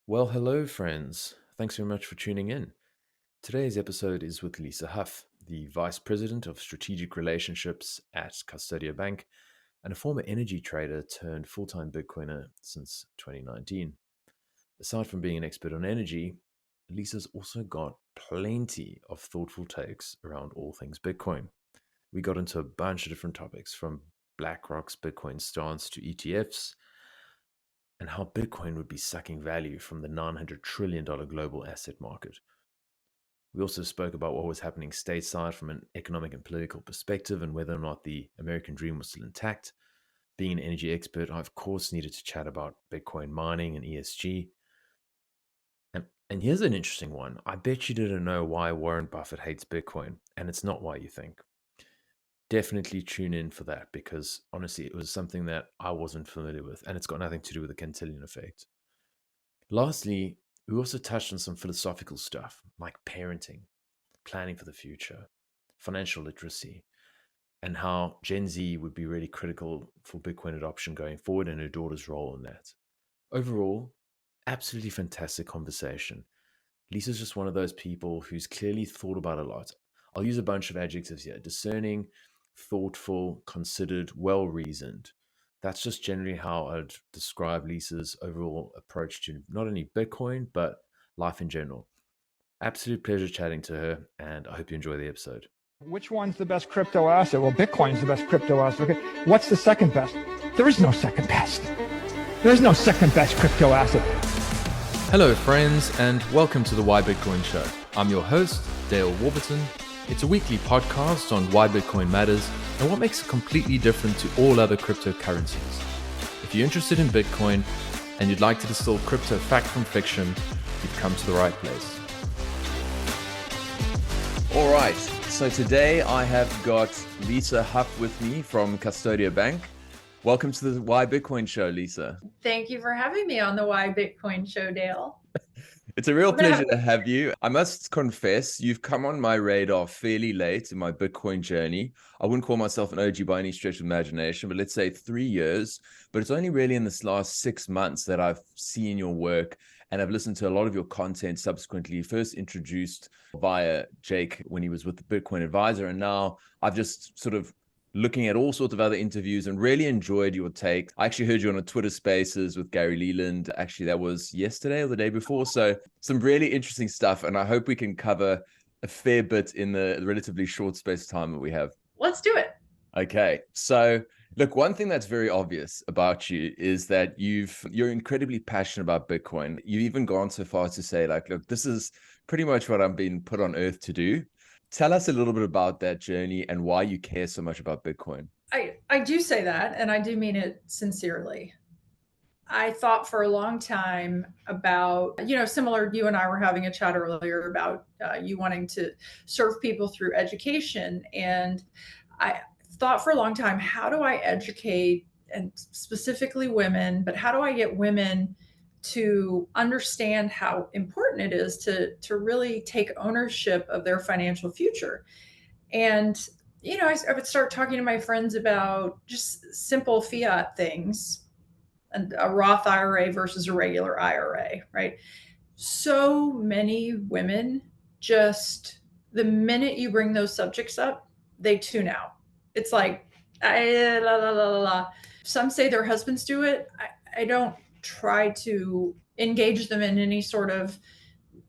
Well, hello, friends. Thanks very much for tuning in. Today's episode is with Lisa Hough, the Vice President of Strategic Relationships at Custodia Bank and a former energy trader turned full time Bitcoiner since 2019. Aside from being an expert on energy, Lisa's also got plenty of thoughtful takes around all things Bitcoin. We got into a bunch of different topics from Blackrock's Bitcoin stance to ETFs and how Bitcoin would be sucking value from the $900 trillion global asset market. We also spoke about what was happening stateside from an economic and political perspective and whether or not the American dream was still intact. Being an energy expert, I of course needed to chat about Bitcoin mining and ESG. And here's an interesting one. I bet you didn't know why Warren Buffett hates Bitcoin, and it's not why you think. Definitely tune in for that because honestly, it was something that I wasn't familiar with, and it's got nothing to do with the Cantillon effect. Lastly, we also touched on some philosophical stuff like parenting, planning for the future, financial literacy, and how Gen Z would be really critical for Bitcoin adoption going forward and her daughter's role in that. Overall, absolutely fantastic conversation. Lisa's just one of those people who's clearly thought about a lot. I'll use a bunch of adjectives here: discerning, thoughtful, considered, well reasoned. That's just generally how I'd describe Lisa's overall approach to not only Bitcoin, but life in general. Absolute pleasure chatting to her, and I hope you enjoy the episode. Which one's the best crypto asset? Well, Bitcoin's the best crypto asset. Okay. What's the second best? There is no second best. There is no second best crypto asset. Hello, friends, and welcome to the Why Bitcoin Show. I'm your host, Dale Warburton. It's a weekly podcast on why Bitcoin matters and what makes it completely different to all other cryptocurrencies. If you're interested in Bitcoin and you'd like to distill crypto fact from fiction, you've come to the right place. All right, so today I have got Lisa Hough with me from Custodia Bank. Welcome to the Why Bitcoin Show, Lisa. Thank you for having me on the Why Bitcoin Show, Dale. It's a real pleasure to have you. I must confess, you've come on my radar fairly late in my Bitcoin journey. I wouldn't call myself an OG by any stretch of imagination, but let's say 3 years. But it's only really in this last 6 months that I've seen your work and I've listened to a lot of your content subsequently, first introduced via Jake when he was with the Bitcoin Advisor. And now I've just sort of looking at all sorts of other interviews and really enjoyed your take. I actually heard you on a Twitter Spaces with Gary Leland. Actually, that was yesterday or the day before. So some really interesting stuff. And I hope we can cover a fair bit in the relatively short space of time that we have. Let's do it. Okay. So look, one thing that's very obvious about you is that you're incredibly passionate about Bitcoin. You've even gone so far to say, like, look, this is pretty much what I'm being put on earth to do. Tell us a little bit about that journey and why you care so much about Bitcoin. I do say that, and I do mean it sincerely. I thought for a long time about, similar, you and I were having a chat earlier about you wanting to serve people through education. And I thought for a long time, how do I educate, and specifically women, but how do I get women to understand how important it is to really take ownership of their financial future? And, I would start talking to my friends about just simple fiat things, and a Roth IRA versus a regular IRA, right? So many women just, the minute you bring those subjects up, they tune out. It's like, la, la, la, la, la. Some say their husbands do it. I don't try to engage them in any sort of,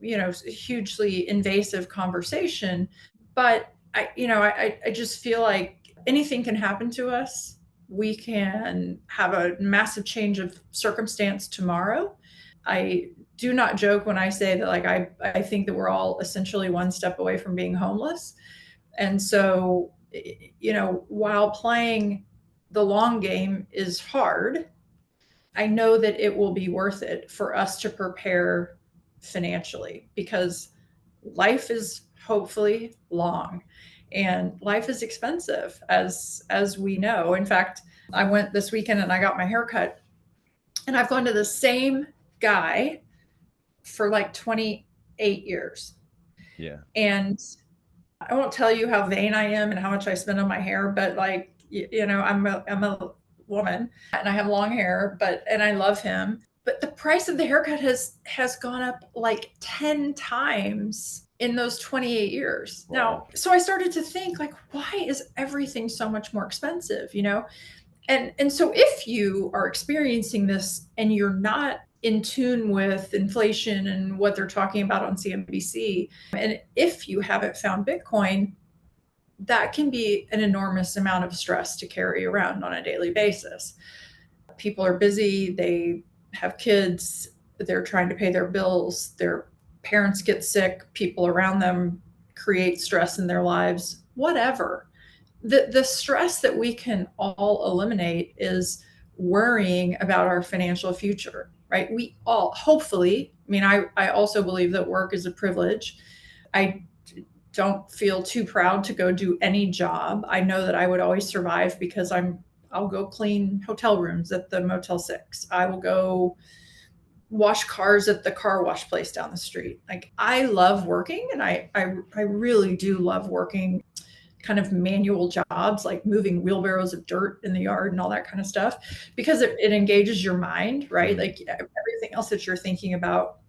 hugely invasive conversation. But I just feel like anything can happen to us. We can have a massive change of circumstance tomorrow. I do not joke when I say that, like, I think that we're all essentially one step away from being homeless. And so, while playing the long game is hard, I know that it will be worth it for us to prepare financially, because life is hopefully long and life is expensive, as we know. In fact, I went this weekend and I got my hair cut, and I've gone to the same guy for like 28 years. Yeah. And I won't tell you how vain I am and how much I spend on my hair, but like, I'm a woman and I have long hair, and I love him. but the price of the haircut has gone up like 10 times in those 28 years. Wow. Now, so I started to think, like, why is everything so much more expensive, you know? And so if you are experiencing this and you're not in tune with inflation and what they're talking about on CNBC, and if you haven't found Bitcoin, that can be an enormous amount of stress to carry around on a daily basis. People are busy, they have kids, they're trying to pay their bills, their parents get sick, people around them create stress in their lives, whatever. The stress that we can all eliminate is worrying about our financial future, right? We all, hopefully, I mean, I also believe that work is a privilege. I don't feel too proud to go do any job. I know that I would always survive because I'll go clean hotel rooms at the Motel 6. I will go wash cars at the car wash place down the street. Like, I love working, and I really do love working kind of manual jobs, like moving wheelbarrows of dirt in the yard and all that kind of stuff, because it engages your mind, right? Like everything else that you're thinking about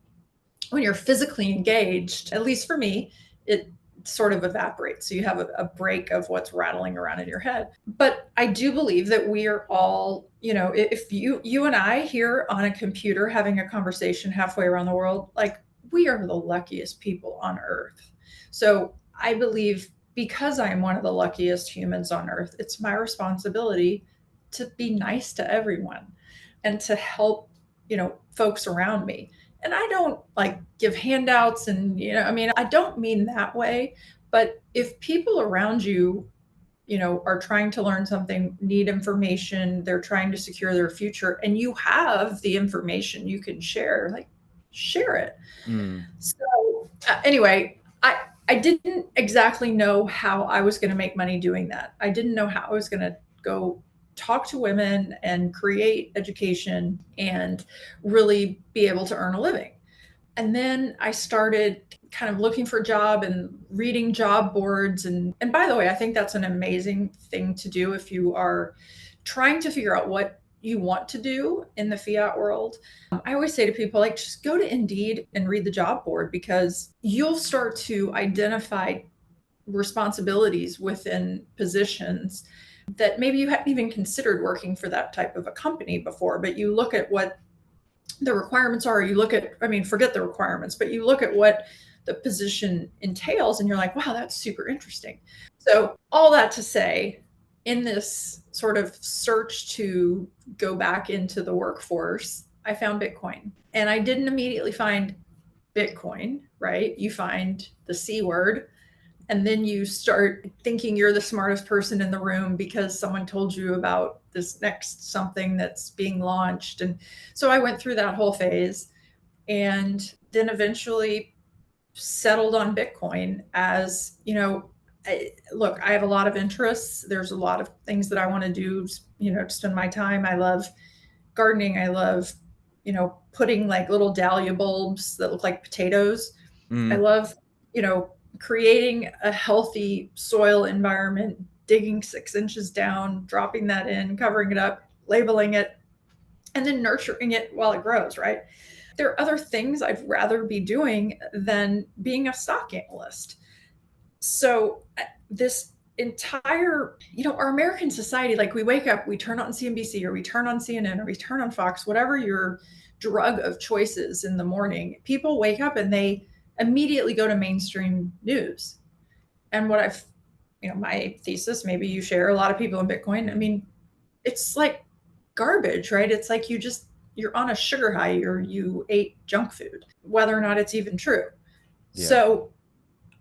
when you're physically engaged, at least for me, it sort of evaporates. So you have a break of what's rattling around in your head. But I do believe that we are all, you know, if you and I here on a computer having a conversation halfway around the world, like, we are the luckiest people on earth. So I believe, because I am one of the luckiest humans on earth, it's my responsibility to be nice to everyone and to help, you know, folks around me. And I don't like give handouts and, you know, I mean, I don't mean that way, but if people around you, you know, are trying to learn something, need information, they're trying to secure their future, and you have the information you can share, like, share it. So anyway, I didn't exactly know how I was going to make money doing that. I didn't know how I was going to go talk to women and create education and really be able to earn a living. And then I started kind of looking for a job and reading job boards. And by the way, I think that's an amazing thing to do if you are trying to figure out what you want to do in the fiat world. I always say to people, like, just go to Indeed and read the job board, because you'll start to identify responsibilities within positions that maybe you hadn't even considered working for that type of a company before. But you look at what the requirements are, you look at, I mean, forget the requirements, but you look at what the position entails and you're like, wow, that's super interesting. So all that to say, in this sort of search to go back into the workforce, I found Bitcoin. And I didn't immediately find Bitcoin, right? You find the C word, and then you start thinking you're the smartest person in the room because someone told you about this next something that's being launched. And so I went through that whole phase, and then eventually settled on Bitcoin as, you know, look, I have a lot of interests. There's a lot of things that I want to do, you know, to spend my time. I love gardening. I love, you know, putting like little dahlia bulbs that look like potatoes. I love, you know, creating a healthy soil environment, digging 6 inches down, dropping that in, covering it up, labeling it, and then nurturing it while it grows, right? There are other things I'd rather be doing than being a stock analyst. So this entire, you know, our American society, like, we wake up, we turn on CNBC or we turn on CNN or we turn on Fox, whatever your drug of choice is in the morning, people wake up and they immediately go to mainstream news. And what I've, you know, my thesis, maybe you share, a lot of people in Bitcoin, I mean, it's like garbage, right? It's like you're on a sugar high, or you ate junk food, whether or not it's even true. Yeah. So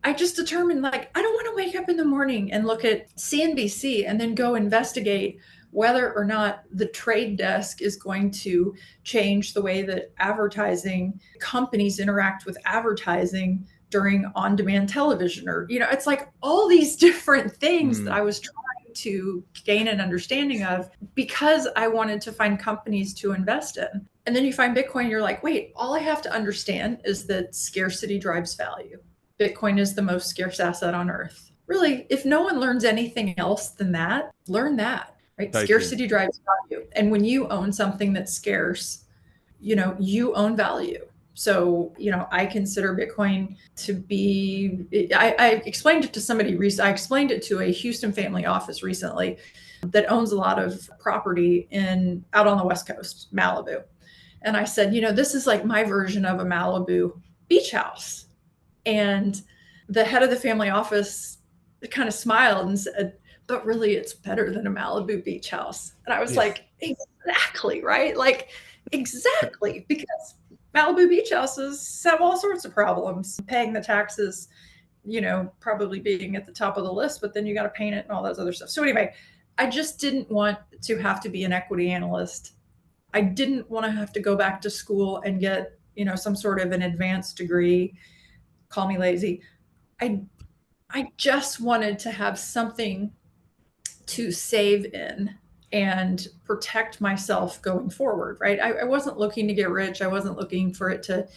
I just determined, like, I don't want to wake up in the morning and look at CNBC and then go investigate whether or not the trade desk is going to change the way that advertising companies interact with advertising during on-demand television, or, you know, it's like all these different things that I was trying to gain an understanding of because I wanted to find companies to invest in. And then you find Bitcoin, you're like, wait, all I have to understand is that scarcity drives value. Bitcoin is the most scarce asset on earth. Really, if no one learns anything else than that, learn that, right? Totally. Scarcity drives value. And when you own something that's scarce, you own value. So, I consider Bitcoin to be, I explained it to somebody recently. I explained it to a Houston family office recently that owns a lot of property out on the West Coast, Malibu. And I said, this is like my version of a Malibu beach house. And the head of the family office kind of smiled and said, but really it's better than a Malibu beach house. And I was like, exactly, right? Like, exactly, because Malibu beach houses have all sorts of problems. Paying the taxes, probably being at the top of the list, but then you got to paint it and all those other stuff. So anyway, I just didn't want to have to be an equity analyst. I didn't want to have to go back to school and get, some sort of an advanced degree. Call me lazy. I just wanted to have something to save in and protect myself going forward, right? I wasn't looking to get rich. I wasn't looking for it to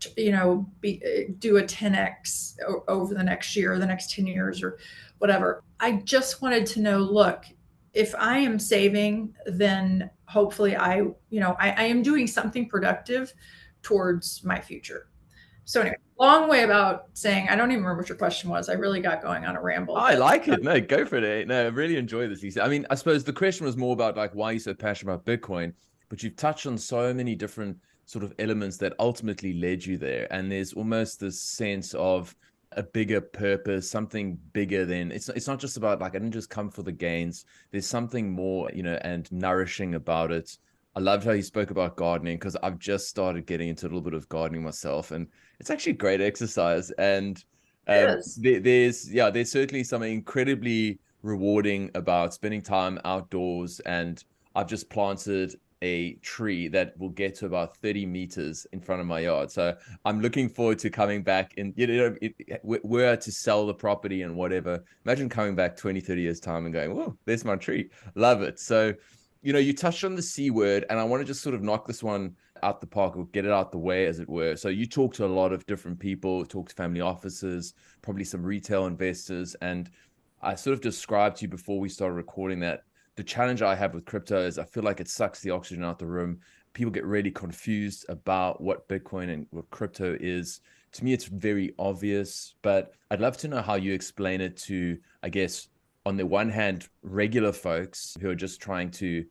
do a 10x over the next year or the next 10 years or whatever. I just wanted to know, look, if I am saving, then hopefully I am doing something productive towards my future. So anyway, long way about saying, I don't even remember what your question was. I really got going on a ramble. I like it. No, go for it. No, I really enjoy this, Lisa. I mean, I suppose the question was more about like why you're so passionate about Bitcoin, but you've touched on so many different sort of elements that ultimately led you there. And there's almost this sense of a bigger purpose, something bigger than it's not just about like I didn't just come for the gains. There's something more, and nourishing about it. I loved how you spoke about gardening because I've just started getting into a little bit of gardening myself, and it's actually great exercise. And there's certainly something incredibly rewarding about spending time outdoors. And I've just planted a tree that will get to about 30 meters in front of my yard. So I'm looking forward to coming back and, were to sell the property and whatever. Imagine coming back 20, 30 years time and going, whoa, there's my tree. Love it. So, you touched on the C word, and I want to just sort of knock this one out the park or get it out the way, as it were. So you talk to a lot of different people, talk to family offices, probably some retail investors. And I sort of described to you before we started recording that the challenge I have with crypto is I feel like it sucks the oxygen out the room. People get really confused about what Bitcoin and what crypto is. To me, it's very obvious, but I'd love to know how you explain it to, I guess, on the one hand, regular folks who are just trying to,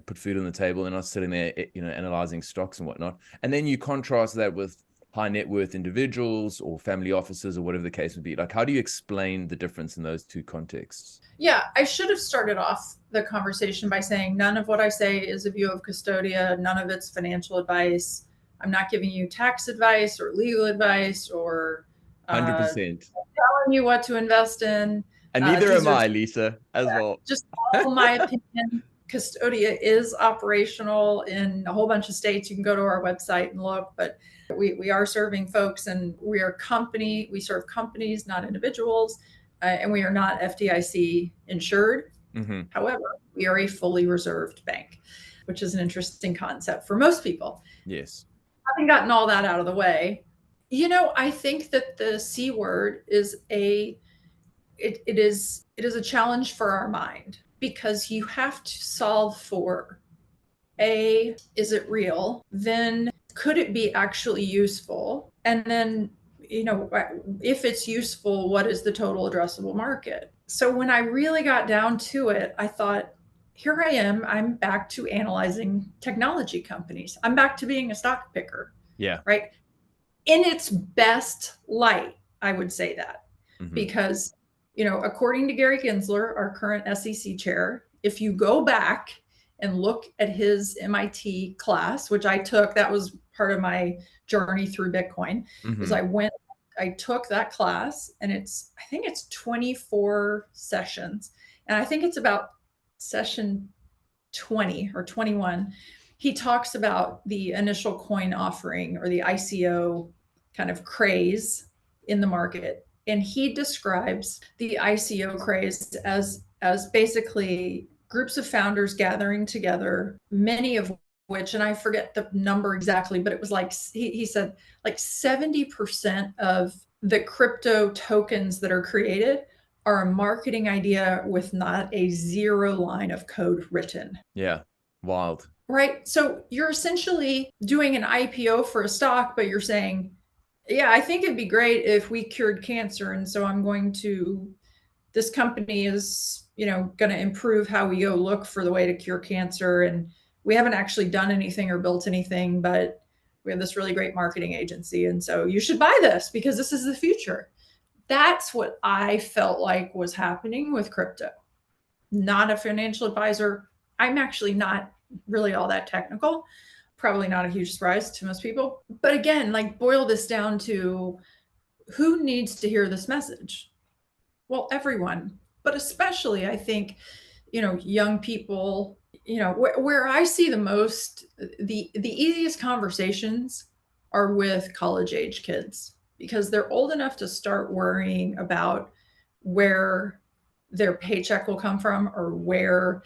put food on the table and not sitting there, analyzing stocks and whatnot. And then you contrast that with high net worth individuals or family offices or whatever the case would be. Like, how do you explain the difference in those two contexts? Yeah, I should have started off the conversation by saying none of what I say is a view of Custodia. None of it's financial advice. I'm not giving you tax advice or legal advice or 100%. telling you what to invest in. And neither am I, Lisa, as well. Just all my opinion. Custodia is operational in a whole bunch of states. You can go to our website and look, but we are serving folks, and we are company. We serve companies, not individuals, and we are not FDIC insured. Mm-hmm. However, we are a fully reserved bank, which is an interesting concept for most people. Yes. Having gotten all that out of the way, I think that the C word is it is a challenge for our mind, because you have to solve for A, is it real? Then could it be actually useful? And then, if it's useful, what is the total addressable market? So when I really got down to it, I thought, here I am, I'm back to analyzing technology companies. I'm back to being a stock picker. Yeah. Right. In its best light, I would say that, because according to Gary Gensler, our current SEC chair, if you go back and look at his MIT class, which I took, that was part of my journey through Bitcoin, is I took that class, and I think it's 24 sessions. And I think it's about session 20 or 21. He talks about the initial coin offering, or the ICO kind of craze in the market. And he describes the ICO craze as basically groups of founders gathering together, many of which, and I forget the number exactly, but it was like, he said like 70% of the crypto tokens that are created are a marketing idea with not a zero line of code written. Yeah. Wild. right? So you're essentially doing an IPO for a stock, but you're saying, yeah, I think it'd be great if we cured cancer. And so this company is, going to improve how we go look for the way to cure cancer. And we haven't actually done anything or built anything, but we have this really great marketing agency. And so you should buy this because this is the future. That's what I felt like was happening with crypto. Not a financial advisor. I'm actually not really all that technical. Probably not a huge surprise to most people. But again, like boil this down to who needs to hear this message? Well, everyone, but especially I think, young people, where I see the easiest conversations are with college age kids because they're old enough to start worrying about where their paycheck will come from or where,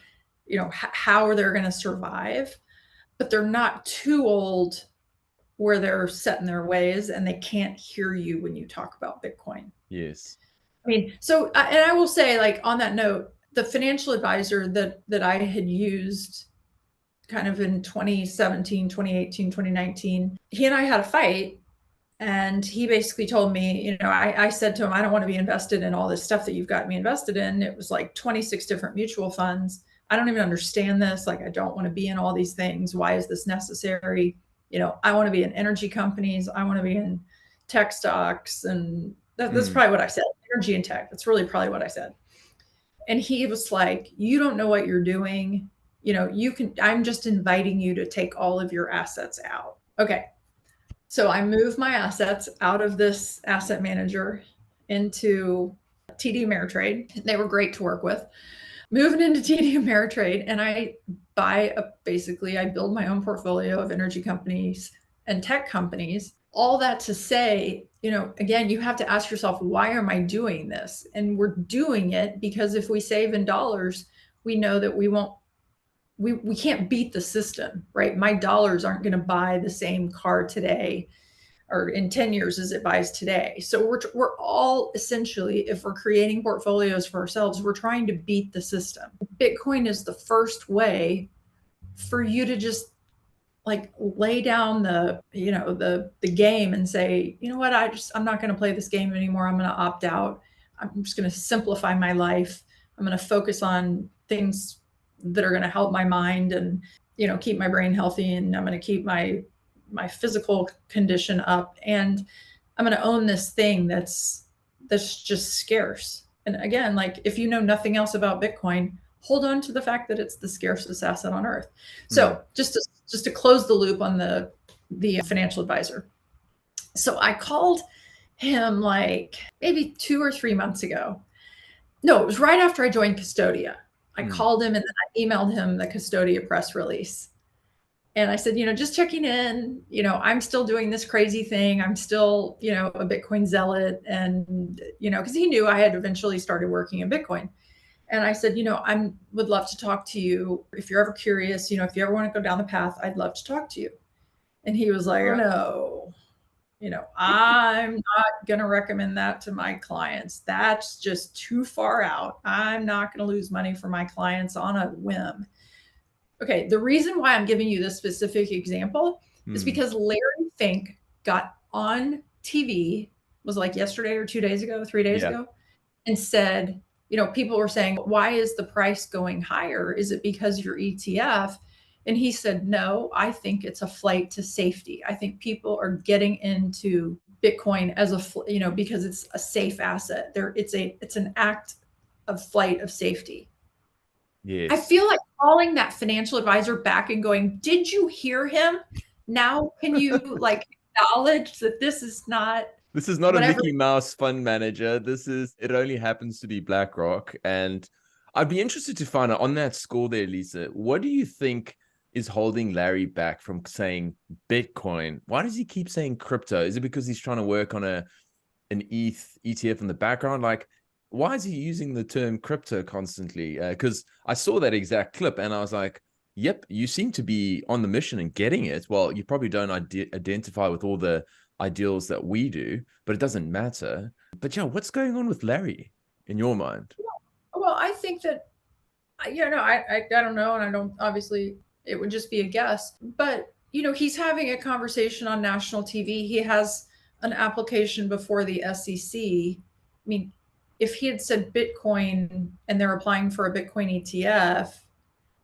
how they're going to survive, but they're not too old where they're set in their ways and they can't hear you when you talk about Bitcoin. Yes. I mean, so, and I will say, like, on that note, the financial advisor that I had used kind of in 2017, 2018, 2019, he and I had a fight. And he basically told me, I said to him, I don't want to be invested in all this stuff that you've got me invested in. It was like 26 different mutual funds. I don't even understand this. Like, I don't want to be in all these things. Why is this necessary? I want to be in energy companies. I want to be in tech stocks. And that's probably what I said. Energy and tech. That's really probably what I said. And he was like, you don't know what you're doing. I'm just inviting you to take all of your assets out. Okay. So I moved my assets out of this asset manager into TD Ameritrade. They were great to work with. Moving into TD Ameritrade, and I basically I build my own portfolio of energy companies and tech companies. All that to say, again, you have to ask yourself, why am I doing this? And we're doing it because if we save in dollars, we know that we can't beat the system, right? My dollars aren't going to buy the same car today or in 10 years as it buys today. So we're all essentially, if we're creating portfolios for ourselves, we're trying to beat the system. Bitcoin is the first way for you to just like lay down the game and say, you know what, I'm not going to play this game anymore. I'm going to opt out. I'm just going to simplify my life. I'm going to focus on things that are going to help my mind and, keep my brain healthy. And I'm going to keep my physical condition up. And I'm going to own this thing that's just scarce. And again, like if you know nothing else about Bitcoin, hold on to the fact that it's the scarcest asset on earth. So just to close the loop on the financial advisor. So I called him like maybe 2 or 3 months ago. No, it was right after I joined Custodia. I called him and then I emailed him the Custodia press release. And I said, just checking in, I'm still doing this crazy thing. I'm still, a Bitcoin zealot. And, because he knew I had eventually started working in Bitcoin. And I said, I would love to talk to you. If you're ever curious, if you ever want to go down the path, I'd love to talk to you. And he was like, no, I'm not going to recommend that to my clients. That's just too far out. I'm not going to lose money for my clients on a whim. Okay, the reason why I'm giving you this specific example is because Larry Fink got on TV, was like yesterday or 2 days ago, 3 days ago, and said, people were saying, why is the price going higher? Is it because your ETF? And he said, no, I think it's a flight to safety. I think people are getting into Bitcoin as because it's a safe asset. It's an act of flight of safety. Yes. I feel like calling that financial advisor back and going, did you hear him? Now, can you acknowledge that this is not a Mickey Mouse fund manager. It only happens to be Blackrock. And I'd be interested to find out on that score there, Lisa, what do you think is holding Larry back from saying Bitcoin? Why does he keep saying crypto? Is it because he's trying to work on an ETH ETF in the background? Like, why is he using the term crypto constantly? Because I saw that exact clip and I was like, yep, you seem to be on the mission and getting it. Well, you probably don't identify with all the ideals that we do, but it doesn't matter. But yeah, what's going on with Larry in your mind? Well, I think that, I don't know. And I don't obviously, It would just be a guess. But, he's having a conversation on national TV. He has an application before the SEC. I mean, if he had said Bitcoin and they're applying for a Bitcoin ETF,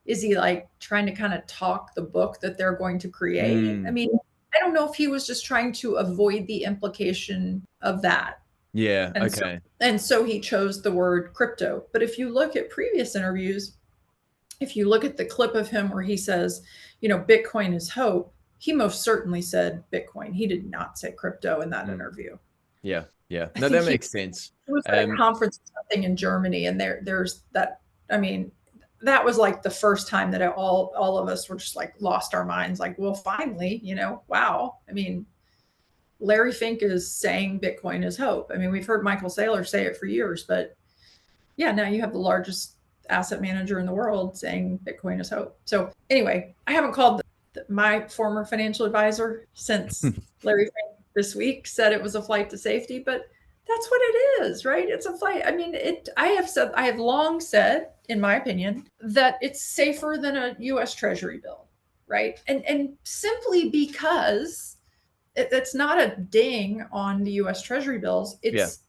is he like trying to kind of talk the book that they're going to create? I mean, I don't know if he was just trying to avoid the implication of that. Yeah. And Okay. so he chose the word crypto. But if you look at previous interviews, if you look at the clip of him where he says, Bitcoin is hope, he most certainly said Bitcoin. He did not say crypto in that interview. Yeah. Yeah. I No, think that makes sense. It was at a conference or something in Germany, and there's that. I mean, that was like the first time that all of us were just like lost our minds. Like, well, finally, wow. I mean, Larry Fink is saying Bitcoin is hope. I mean, we've heard Michael Saylor say it for years, but yeah, now you have the largest asset manager in the world saying Bitcoin is hope. So anyway, I haven't called my former financial advisor since Larry Fink this week said it was a flight to safety, but that's what it is, right? It's a flight. I mean, I have long said, in my opinion, that it's safer than a US Treasury bill, right? And simply because it's not a ding on the US Treasury bills. It's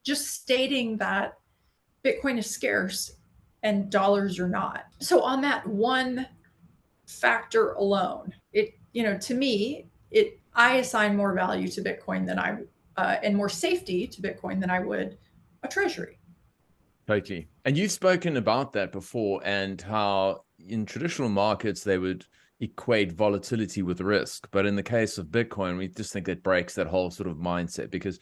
just stating that Bitcoin is scarce and dollars are not. So on that one factor alone, to me, I assign more value to Bitcoin than and more safety to Bitcoin than I would a treasury. Totally. And you've spoken about that before, and how in traditional markets, they would equate volatility with risk. But in the case of Bitcoin, we just think that breaks that whole sort of mindset, because,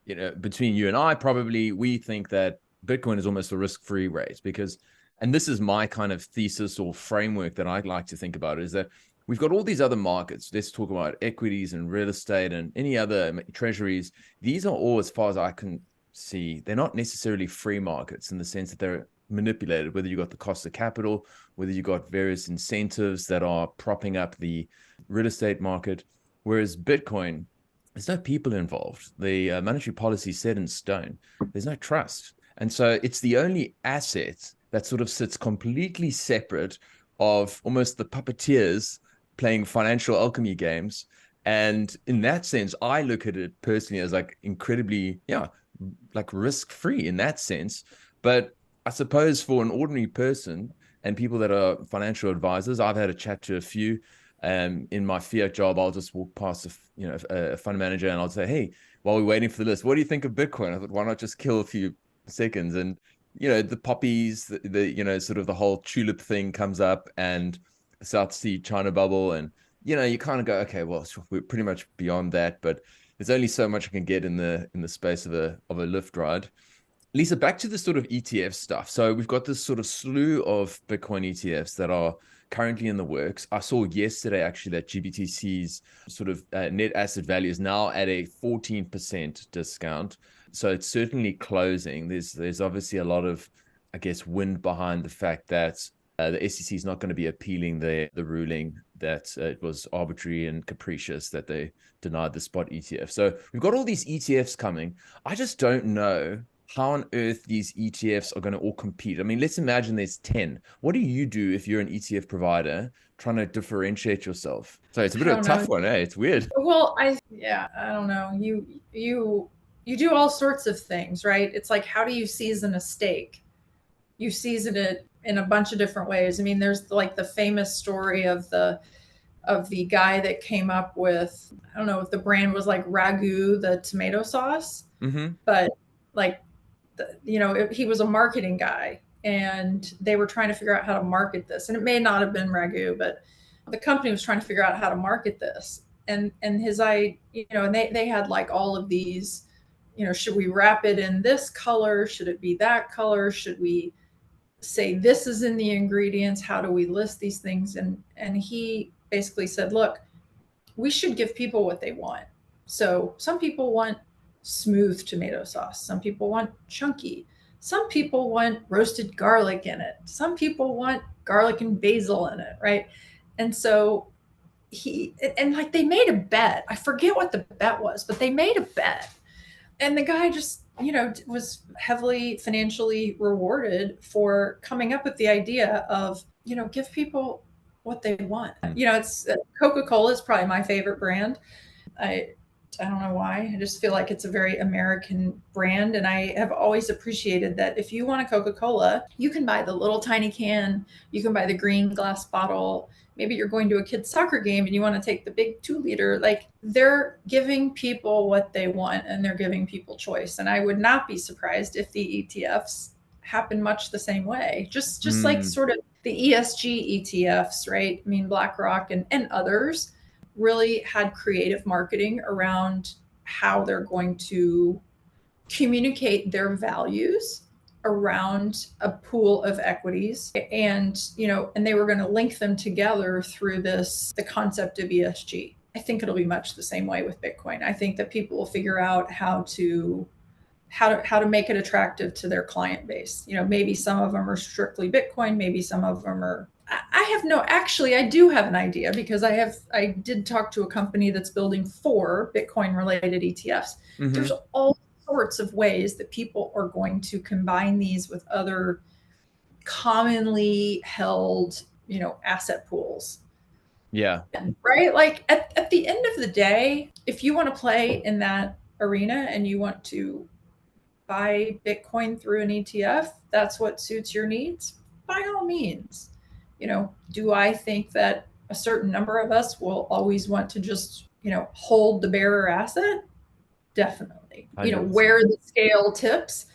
between you and I, probably we think that Bitcoin is almost a risk-free rate, because, and this is my kind of thesis or framework that I'd like to think about, is that we've got all these other markets. Let's talk about equities and real estate and any other treasuries. These are all, as far as I can see, they're not necessarily free markets in the sense that they're manipulated, whether you got the cost of capital, whether you got various incentives that are propping up the real estate market. Whereas Bitcoin, there's no people involved. The monetary policy is set in stone. There's no trust. And so it's the only asset that sort of sits completely separate of almost the puppeteers playing financial alchemy games. And in that sense, I look at it personally as like incredibly, like risk-free in that sense. But I suppose for an ordinary person and people that are financial advisors, I've had a chat to a few. In my fiat job, I'll just walk past a fund manager and I'll say, hey, while we're waiting for the list, what do you think of Bitcoin? I thought, why not just kill a few seconds? And, the poppies, the sort of the whole tulip thing comes up, and South Sea China bubble. And, you kind of go, okay, well, we're pretty much beyond that, but there's only so much I can get in the space of a lift ride. Lisa, back to the sort of ETF stuff. So we've got this sort of slew of Bitcoin ETFs that are currently in the works. I saw yesterday actually that GBTC's sort of net asset value is now at a 14% discount. So it's certainly closing. There's obviously a lot of, I guess, wind behind the fact that the SEC is not going to be appealing the ruling that it was arbitrary and capricious that they denied the spot ETF. So we've got all these ETFs coming. I just don't know how on earth these ETFs are going to all compete. I mean, let's imagine there's 10. What do you do if you're an ETF provider trying to differentiate yourself? So it's a bit of a tough one, eh? It's weird. Well, I don't know. You do all sorts of things, right? It's like, how do you season a steak? You season it in a bunch of different ways. I mean, there's like the famous story of the guy that came up with, I don't know if the brand was like Ragu, the tomato sauce, but like, he was a marketing guy, and they were trying to figure out how to market this. And it may not have been Ragu, but the company was trying to figure out how to market this. And his and they had like all of these, should we wrap it in this color? Should it be that color? Should we say this is in the ingredients? How do we list these things? And he basically said, look, we should give people what they want. So some people want smooth tomato sauce. Some people want chunky. Some people want roasted garlic in it. Some people want garlic and basil in it, right? And so like they made a bet. I forget what the bet was, but they made a bet. And the guy just, was heavily financially rewarded for coming up with the idea of, give people what they want. It's Coca-Cola is probably my favorite brand. I don't know why. I just feel like it's a very American brand. And I have always appreciated that if you want a Coca-Cola, you can buy the little tiny can, you can buy the green glass bottle. Maybe you're going to a kid's soccer game and you want to take the big 2 liter. Like, they're giving people what they want and they're giving people choice. And I would not be surprised if the ETFs happen much the same way. Just like sort of the ESG ETFs, right? I mean, Blackrock and others really had creative marketing around how they're going to communicate their values around a pool of equities, and they were going to link them together through the concept of ESG. I think it'll be much the same way with Bitcoin. I think that people will figure out how to make it attractive to their client base. Maybe some of them are strictly Bitcoin, maybe some of them are. I do have an idea, because I did talk to a company that's building 4 Bitcoin related ETFs. Mm-hmm. There's all sorts of ways that people are going to combine these with other commonly held, asset pools. Yeah. Right. Like at the end of the day, if you want to play in that arena and you want to buy Bitcoin through an ETF, that's what suits your needs, by all means. Do I think that a certain number of us will always want to just, hold the bearer asset? Definitely. Where the scale tips,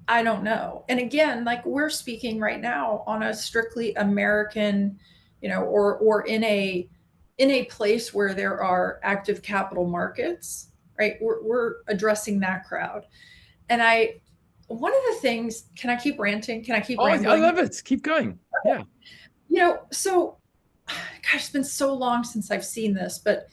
I don't know. And again, like, we're speaking right now on a strictly American, or in a place where there are active capital markets, right? We're addressing that crowd. And one of the things, can I keep ranting? Can I keep rambling? I love it. Keep going. Yeah. So, gosh, it's been so long since I've seen this, but,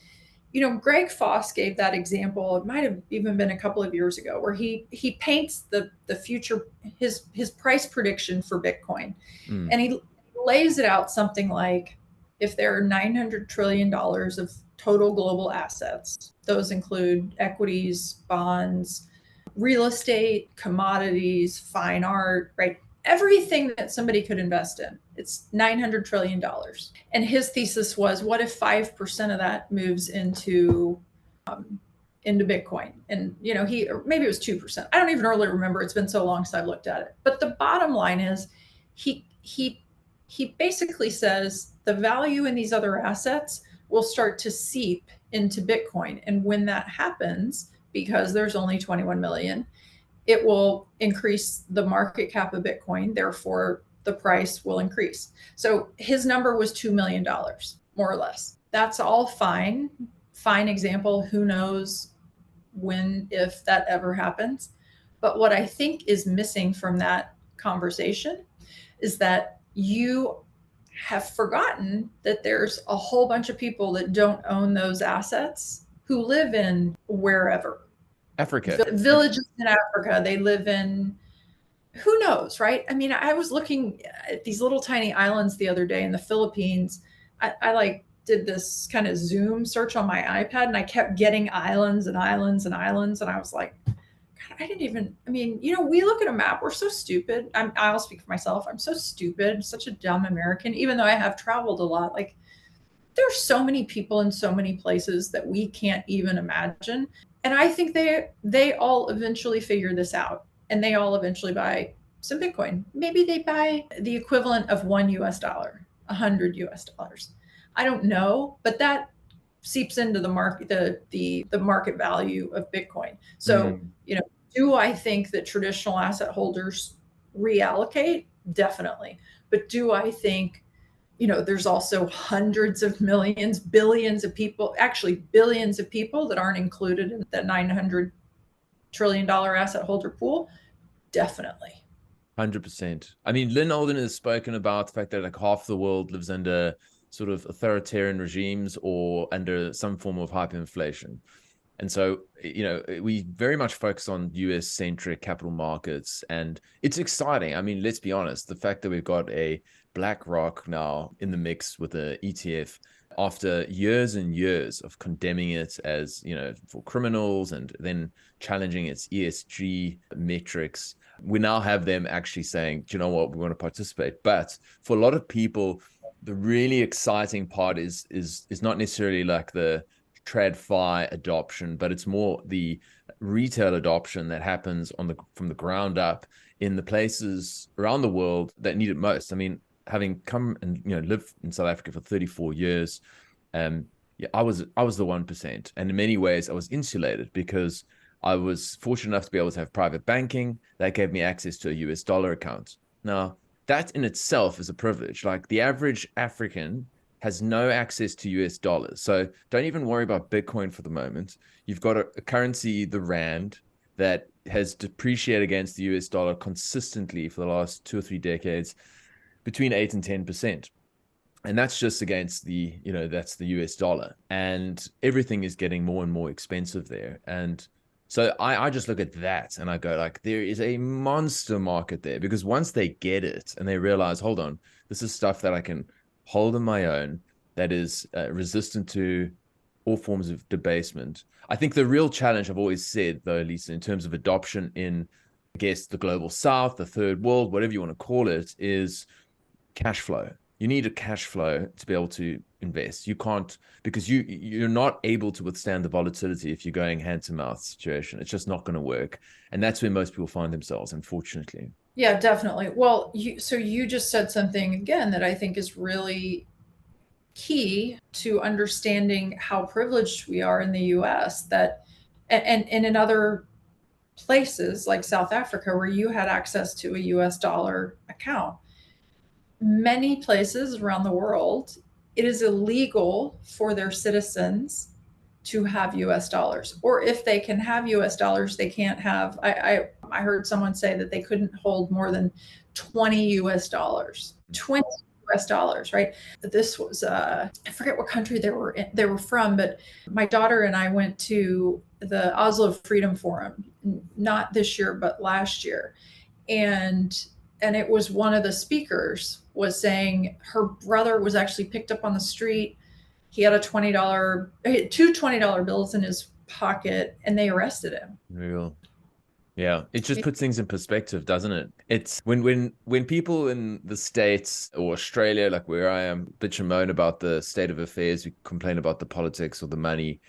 Greg Foss gave that example. It might have even been a couple of years ago, where he paints the future, his price prediction for Bitcoin. And he lays it out something like, if there are $900 trillion of total global assets, those include equities, bonds, real estate, commodities, fine art, right? Everything that somebody could invest in. It's $900 trillion. And his thesis was, what if 5% of that moves into Bitcoin? And, maybe it was 2%. I don't even really remember. It's been so long since I've looked at it. But the bottom line is, he basically says the value in these other assets will start to seep into Bitcoin. And when that happens, because there's only 21 million, it will increase the market cap of Bitcoin. Therefore, the price will increase. So his number was $2 million, more or less. That's all fine. Fine example. Who knows when, if that ever happens. But what I think is missing from that conversation is that you have forgotten that there's a whole bunch of people that don't own those assets, who live in wherever. Africa. Villages in Africa. They live in, who knows, right? I mean, I was looking at these little tiny islands the other day in the Philippines. I did this kind of Zoom search on my iPad, and I kept getting islands and islands and islands. And I was like, God, we look at a map. We're so stupid. I'll speak for myself. I'm so stupid, such a dumb American, even though I have traveled a lot. Like, there's so many people in so many places that we can't even imagine. And I think they all eventually figure this out, and they all eventually buy some Bitcoin. Maybe they buy the equivalent of $1 $100. I don't know, but that seeps into the market, the market value of Bitcoin. So, do I think that traditional asset holders reallocate? Definitely. But do I think, there's also hundreds of millions, billions of people, actually billions of people that aren't included in that $900 trillion asset holder pool? Definitely. 100%. I mean, Lynn Alden has spoken about the fact that like half the world lives under sort of authoritarian regimes or under some form of hyperinflation. And so, we very much focus on US-centric capital markets, and it's exciting. I mean, let's be honest, the fact that we've got a Blackrock now in the mix with an ETF, after years and years of condemning it as, for criminals and then challenging its ESG metrics, we now have them actually saying, do you know what, we want to participate. But for a lot of people, the really exciting part is not necessarily like the TradFi adoption, but it's more the retail adoption that happens from the ground up in the places around the world that need it most. I mean, having come and lived in South Africa for 34 years, yeah, I was the 1%, and in many ways I was insulated because I was fortunate enough to be able to have private banking that gave me access to a US dollar account. Now, that in itself is a privilege. Like the average African has no access to US dollars. So don't even worry about Bitcoin for the moment. You've got a currency, the Rand, that has depreciated against the US dollar consistently for the last 2 or 3 decades between 8 and 10%. And that's just against that's the US dollar. And everything is getting more and more expensive there. And so I just look at that and I go like, there is a monster market there, because once they get it and they realize, hold on, this is stuff that I can hold on my own, that is resistant to all forms of debasement. I think the real challenge, I've always said though, Lisa, in terms of adoption in, I guess, the global South, the third world, whatever you want to call it, is cash flow. You need a cash flow to be able to invest. You can't, because you're not able to withstand the volatility if you're going hand to mouth situation. It's just not going to work. And that's where most people find themselves, unfortunately. Yeah, definitely. Well, you just said something again that I think is really key to understanding how privileged we are in the US, that and in other places like South Africa where you had access to a US dollar account. Many places around the world, it is illegal for their citizens to have US dollars. Or if they can have US dollars, they can't have, I heard someone say that they couldn't hold more than 20 US dollars. 20 US dollars, right? This was I forget what country they were from, but my daughter and I went to the Oslo Freedom Forum, not this year, but last year. And it was one of the speakers was saying her brother was actually picked up on the street. He had two $20 bills in his pocket, and they arrested him. Real. Yeah, it just puts things in perspective, doesn't it? It's when people in the States or Australia, like where I am, bitch and moan about the state of affairs, we complain about the politics or the money.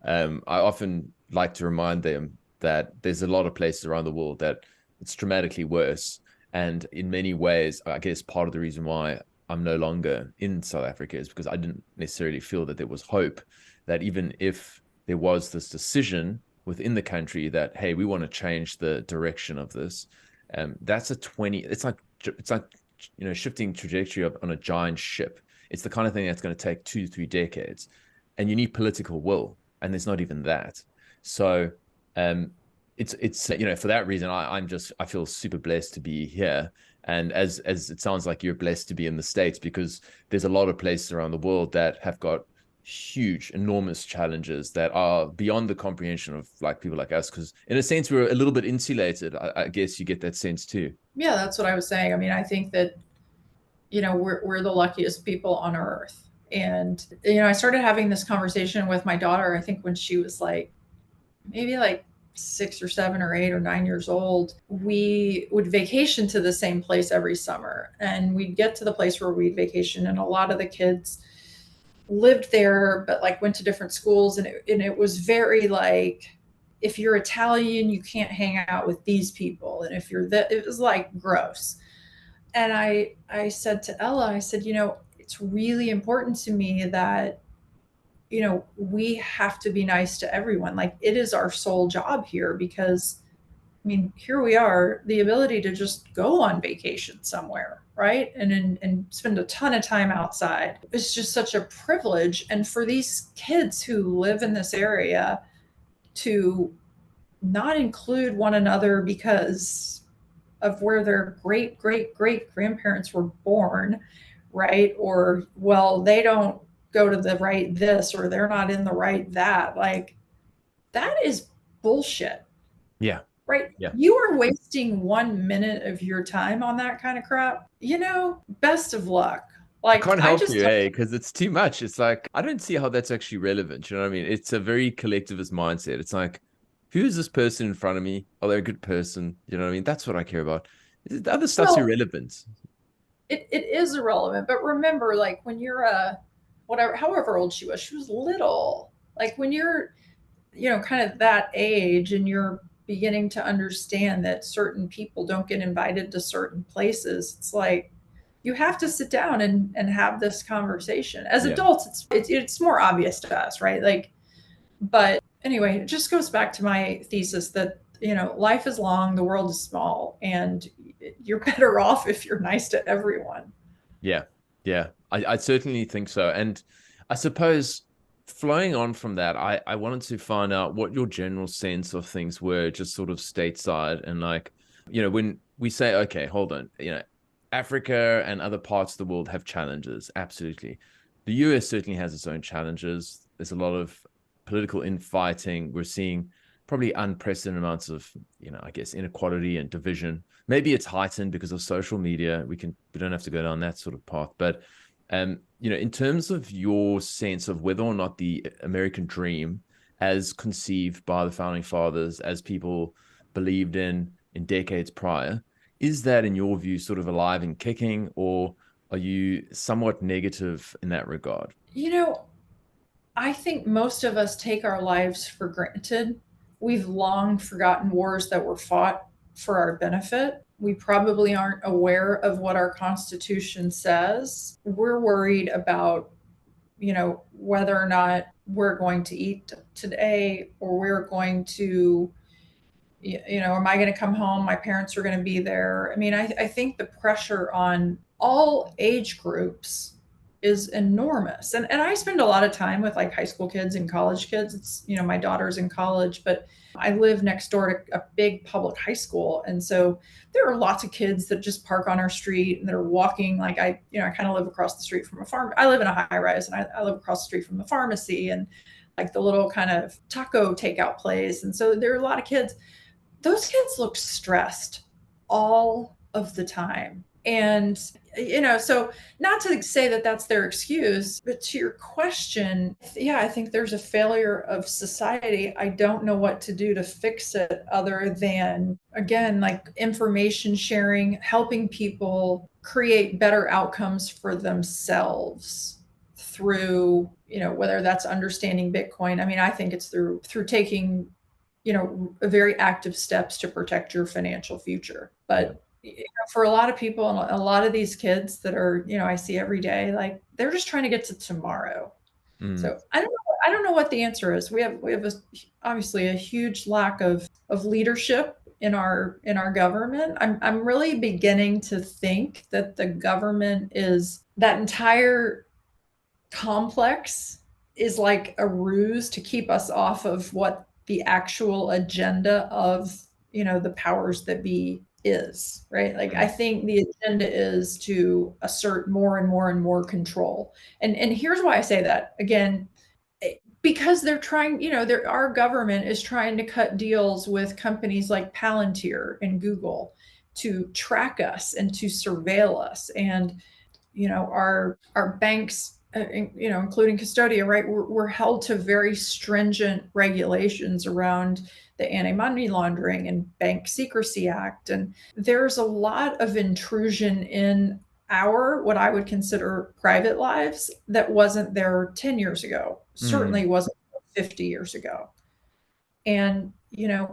I often like to remind them that there's a lot of places around the world that it's dramatically worse. And in many ways, I guess part of the reason why I'm no longer in South Africa is because I didn't necessarily feel that there was hope, that even if there was this decision within the country that, hey, we want to change the direction of this, that's it's like shifting trajectory on a giant ship. It's the kind of thing that's going to take 2-3 decades, and you need political will, and there's not even that. So it's for that reason I feel super blessed to be here, and as it sounds like you're blessed to be in the States, because there's a lot of places around the world that have got huge, enormous challenges that are beyond the comprehension of like people like us, because in a sense we're a little bit insulated. I guess you get that sense too. Yeah, that's what I was saying. I mean, I think that we're the luckiest people on earth. And I started having this conversation with my daughter, I think when she was maybe 6 or 7 or 8 or 9 years old. We would vacation to the same place every summer, and we'd get to the place where we'd vacation, and a lot of the kids lived there, but went to different schools. And it was very if you're Italian, you can't hang out with these people. And if you're it was gross. And I said to Ella, I said, it's really important to me that, we have to be nice to everyone. It is our sole job here, because here we are, the ability to just go on vacation somewhere, right? And spend a ton of time outside. It's just such a privilege. And for these kids who live in this area to not include one another because of where their great grandparents were born, right? Or, well, they don't go to the right this, or they're not in the right that. That is bullshit. Yeah. Right. Yeah. You are wasting 1 minute of your time on that kind of crap. Best of luck. I can't help you, because it's too much. It's I don't see how that's actually relevant. You know what I mean? It's a very collectivist mindset. It's who is this person in front of me? Are they a good person? You know what I mean? That's what I care about. The other stuff's irrelevant. it is irrelevant. But remember, like when you're whatever, however old she was little. Like when you're, kind of that age and you're beginning to understand that certain people don't get invited to certain places, it's like you have to sit down and have this conversation. As adults, it's more obvious to us, right? Like, but anyway, it just goes back to my thesis that, life is long, the world is small, and you're better off if you're nice to everyone. Yeah. Yeah. I certainly think so. And I suppose flowing on from that, I wanted to find out what your general sense of things were, just sort of stateside. And like, when we say, okay, hold on, Africa and other parts of the world have challenges. Absolutely. The US certainly has its own challenges. There's a lot of political infighting. We're seeing probably unprecedented amounts of, I guess, inequality and division. Maybe it's heightened because of social media. We don't have to go down that sort of path. But, in terms of your sense of whether or not the American dream, as conceived by the founding fathers, as people believed in decades prior, is that, in your view, sort of alive and kicking, or are you somewhat negative in that regard? I think most of us take our lives for granted. We've long forgotten wars that were fought for our benefit. We probably aren't aware of what our Constitution says. We're worried about, whether or not we're going to eat today, or we're going to, am I going to come home? My parents are going to be there. I mean, I think the pressure on all age groups is enormous. And I spend a lot of time with like high school kids and college kids. It's, my daughter's in college, but I live next door to a big public high school. And so there are lots of kids that just park on our street and that are walking. Like I kind of live across the street from a farm. I live in a high rise, and I live across the street from the pharmacy and like the little kind of taco takeout place. And so there are a lot of kids. Those kids look stressed all of the time. And, so not to say that that's their excuse, but to your question, yeah, I think there's a failure of society. I don't know what to do to fix it other than, again, like information sharing, helping people create better outcomes for themselves through, whether that's understanding Bitcoin. I mean, I think it's through taking, very active steps to protect your financial future. But for a lot of people and a lot of these kids that are, I see every day, like they're just trying to get to tomorrow. So I don't know what the answer is. We have obviously a huge lack of leadership in our government. I'm really beginning to think that the government is, that entire complex is like a ruse to keep us off of what the actual agenda of, the powers that be is, right? Like I think the agenda is to assert more and more and more control. And here's why I say that. Again, because they're trying, our government is trying to cut deals with companies like Palantir and Google to track us and to surveil us. And, our banks, including Custodia, right? We're held to very stringent regulations around the Anti-Money Laundering and Bank Secrecy Act. And there's a lot of intrusion in our, what I would consider private lives that wasn't there 10 years ago, certainly wasn't 50 years ago. And,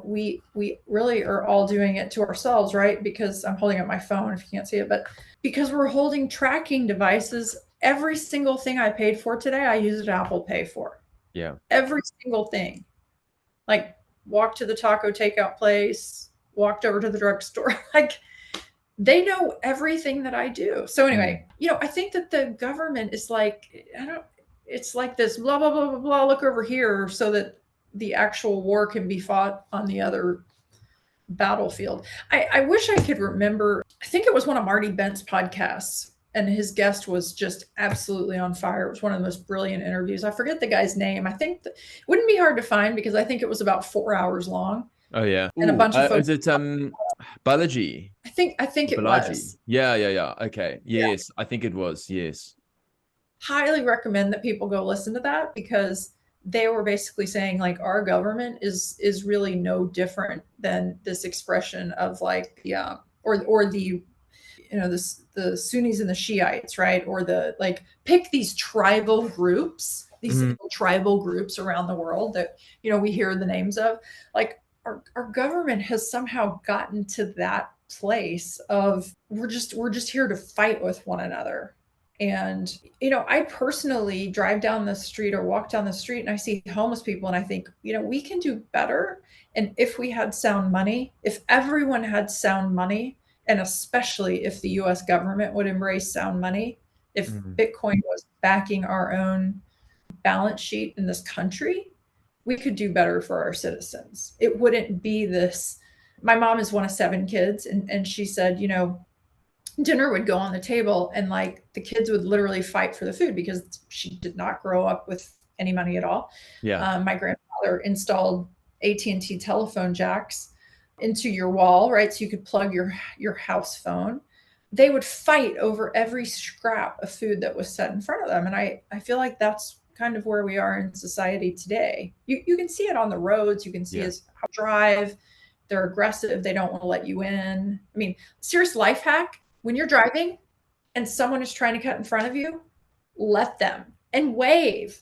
we really are all doing it to ourselves, right? Because I'm holding up my phone if you can't see it, but because we're holding tracking devices. Every single thing I paid for today, I used Apple Pay for. Yeah. Every single thing. Like walked to the taco takeout place, walked over to the drugstore. Like they know everything that I do. So anyway, I think that the government is like, it's like this blah, blah, blah, blah, blah, look over here so that the actual war can be fought on the other battlefield. I wish I could remember. I think it was one of Marty Bent's podcasts, and his guest was just absolutely on fire. It was one of the most brilliant interviews. I forget the guy's name. I think it wouldn't be hard to find because I think it was about 4 hours long. Oh yeah. And a bunch of folks. Is it Balaji? I think it Balaji. was. Yeah. Okay. Yes, I think it was. Yes. Highly recommend that people go listen to that, because they were basically saying like our government is really no different than this expression of like or the the Sunnis and the Shiites, right? Or pick these tribal groups, these tribal groups around the world that, we hear the names of. Like our government has somehow gotten to that place of we're just here to fight with one another. And, I personally drive down the street or walk down the street and I see homeless people and I think, we can do better. And if we had sound money, if everyone had sound money, and especially if the US government would embrace sound money, if Bitcoin was backing our own balance sheet in this country, we could do better for our citizens. It wouldn't be this. My mom is one of 7 kids, and she said, dinner would go on the table and the kids would literally fight for the food because she did not grow up with any money at all. Yeah. My grandfather installed AT&T telephone jacks into your wall, right? So you could plug your house phone. They would fight over every scrap of food that was set in front of them. And I feel like that's kind of where we are in society today. You can see it on the roads. You can see us drive. They're aggressive. They don't want to let you in. I mean, serious life hack. When you're driving and someone is trying to cut in front of you, let them and wave.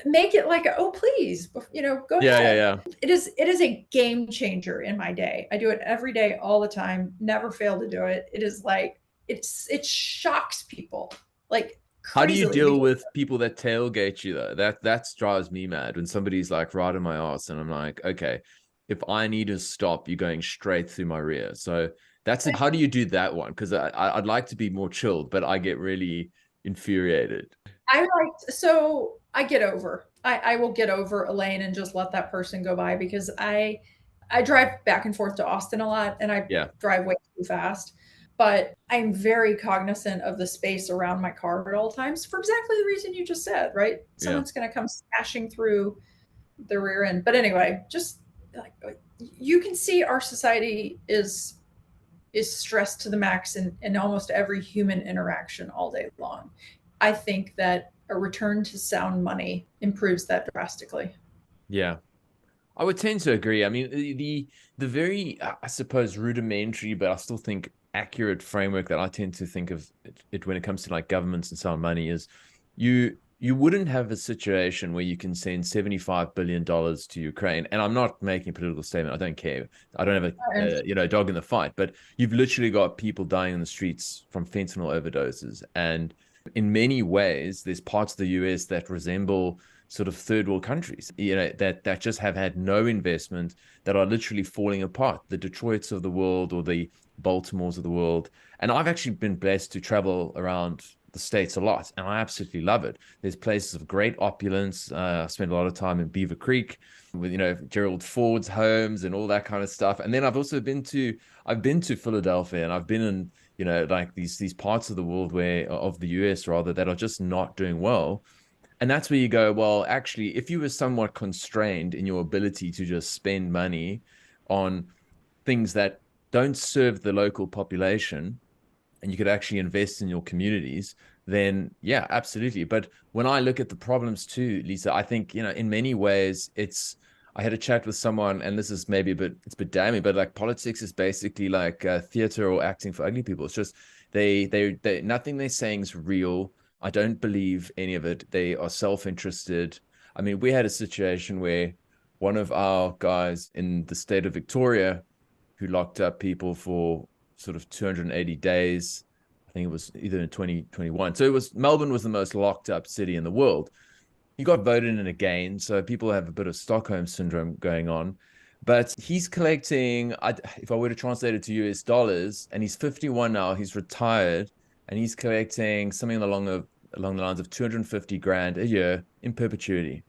Make it oh, please, go ahead. Yeah. It is a game changer in my day. I do it every day, all the time, never fail to do it. It is it shocks people. How do you deal with people that tailgate you though? That drives me mad when somebody's right in my ass and I'm like, okay, if I need to stop, you're going straight through my rear. So how do you do that one? Because I'd like to be more chilled, but I get really infuriated. I get over. I will get over a lane and just let that person go by because I drive back and forth to Austin a lot and I drive way too fast. But I'm very cognizant of the space around my car at all times for exactly the reason you just said, right? Someone's going to come smashing through the rear end. But anyway, just you can see our society is stressed to the max in almost every human interaction all day long. I think that a return to sound money improves that drastically. Yeah, I would tend to agree. I mean, the very, I suppose, rudimentary, but I still think accurate framework that I tend to think of it when it comes to governments and sound money is you wouldn't have a situation where you can send $75 billion to Ukraine. And I'm not making a political statement. I don't care. I don't have a dog in the fight, but you've literally got people dying in the streets from fentanyl overdoses. And in many ways, there's parts of the US that resemble sort of third world countries, that just have had no investment, that are literally falling apart. The Detroits of the world or the Baltimores of the world. And I've actually been blessed to travel around the States a lot, and I absolutely love it. There's places of great opulence. I spent a lot of time in Beaver Creek with, Gerald Ford's homes and all that kind of stuff. And then I've also been to Philadelphia, and I've been in, these parts of the world of the US rather, that are just not doing well. And that's where you go, well, actually, if you were somewhat constrained in your ability to just spend money on things that don't serve the local population, and you could actually invest in your communities, then yeah, absolutely. But when I look at the problems too, Lisa, I think, in many ways I had a chat with someone, and this is maybe it's a bit damning, but politics is basically like theater or acting for ugly people. It's just, they nothing they're saying is real. I don't believe any of it. They are self-interested. I mean, we had a situation where one of our guys in the state of Victoria, who locked up people for sort of 280 days. I think it was either in 2021. So Melbourne was the most locked up city in the world. He got voted in again. So people have a bit of Stockholm syndrome going on. But he's collecting, if I were to translate it to US dollars, and he's 51 now, he's retired, and he's collecting something along the lines of 250 grand a year in perpetuity,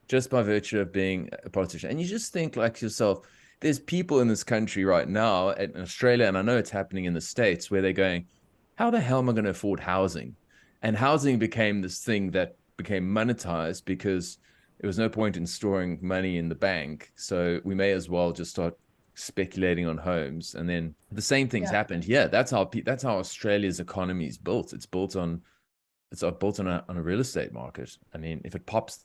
just by virtue of being a politician. And you just think like yourself, there's people in this country right now, in Australia, and I know it's happening in the States, where they're going, how the hell am I going to afford housing? And housing became this thing that became monetized because there was no point in storing money in the bank. So we may as well just start speculating on homes. And then the same things happened here. That's how Australia's economy is built. It's built on a real estate market. I mean, if it pops,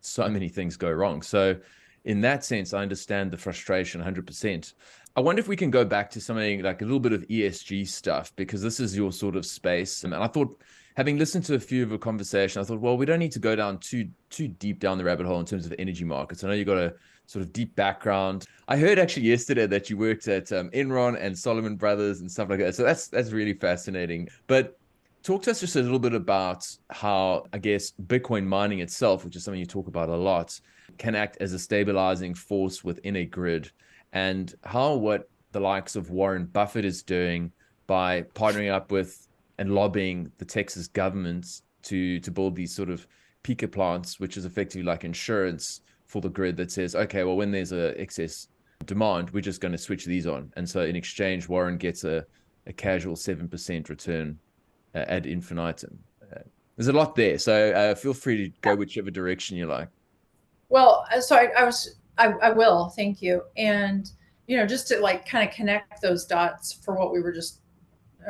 so many things go wrong. So in that sense, I understand the frustration 100%. I wonder if we can go back to something like a little bit of ESG stuff, because this is your sort of space. And I thought, having listened to a few of the conversation, I thought, well, we don't need to go down too deep down the rabbit hole in terms of energy markets. I know you got a sort of deep background. I heard actually yesterday that you worked at Enron and Solomon Brothers and stuff like that. So that's really fascinating. But talk to us just a little bit about how, I guess, Bitcoin mining itself, which is something you talk about a lot, can act as a stabilizing force within a grid, and how what the likes of Warren Buffett is doing by partnering up with and lobbying the Texas government to build these sort of peaker plants, which is effectively like insurance for the grid that says, okay, well, when there's a excess demand, we're just going to switch these on. And so in exchange, Warren gets a casual 7% return ad infinitum. There's a lot there. So feel free to go whichever direction you like. Well, so I will, thank you. And, just to like kind of connect those dots for what we were just,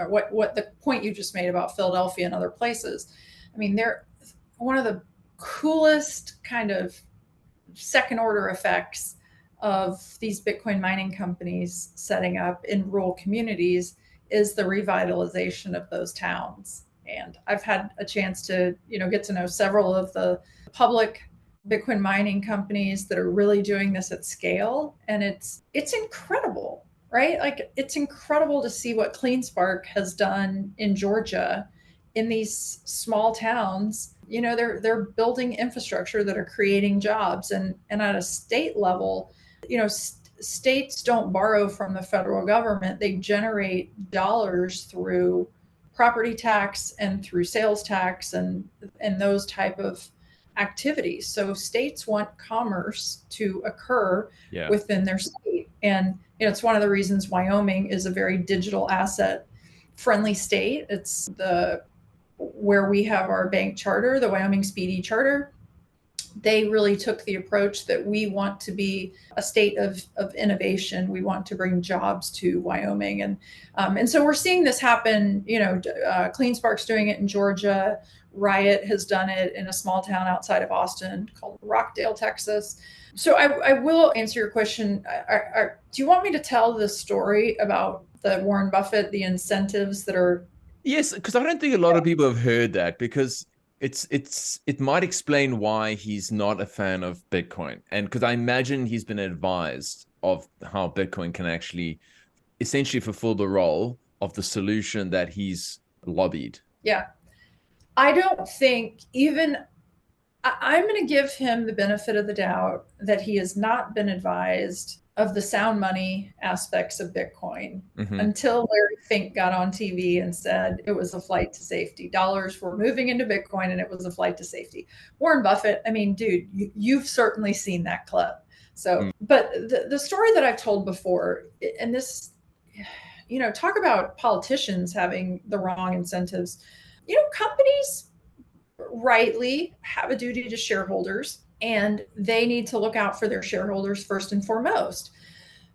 what the point you just made about Philadelphia and other places. I mean, they're one of the coolest kind of second order effects of these Bitcoin mining companies setting up in rural communities is the revitalization of those towns. And I've had a chance to, get to know several of the public Bitcoin mining companies that are really doing this at scale. And it's incredible, right? Like, it's incredible to see what CleanSpark has done in Georgia in these small towns. They're building infrastructure that are creating jobs, and at a state level, states don't borrow from the federal government. They generate dollars through property tax and through sales tax and those type of activities. So states want commerce to occur within their state. And it's one of the reasons Wyoming is a very digital asset friendly state. It's where we have our bank charter, the Wyoming Speedy Charter. They really took the approach that we want to be a state of innovation. We want to bring jobs to Wyoming. And so we're seeing this happen. CleanSpark's doing it in Georgia. Riot has done it in a small town outside of Austin called Rockdale, Texas. So I will answer your question. Do you want me to tell the story about the Warren Buffett, the incentives that are? Yes, because I don't think a lot of people have heard that, because it might explain why he's not a fan of Bitcoin. And because I imagine he's been advised of how Bitcoin can actually essentially fulfill the role of the solution that he's lobbied. Yeah. I don't think I'm going to give him the benefit of the doubt that he has not been advised of the sound money aspects of Bitcoin until Larry Fink got on TV and said it was a flight to safety. Dollars were moving into Bitcoin and it was a flight to safety. Warren Buffett, I mean, dude, you've certainly seen that clip. So, but the story that I've told before, and this, talk about politicians having the wrong incentives. Companies rightly have a duty to shareholders, and they need to look out for their shareholders first and foremost.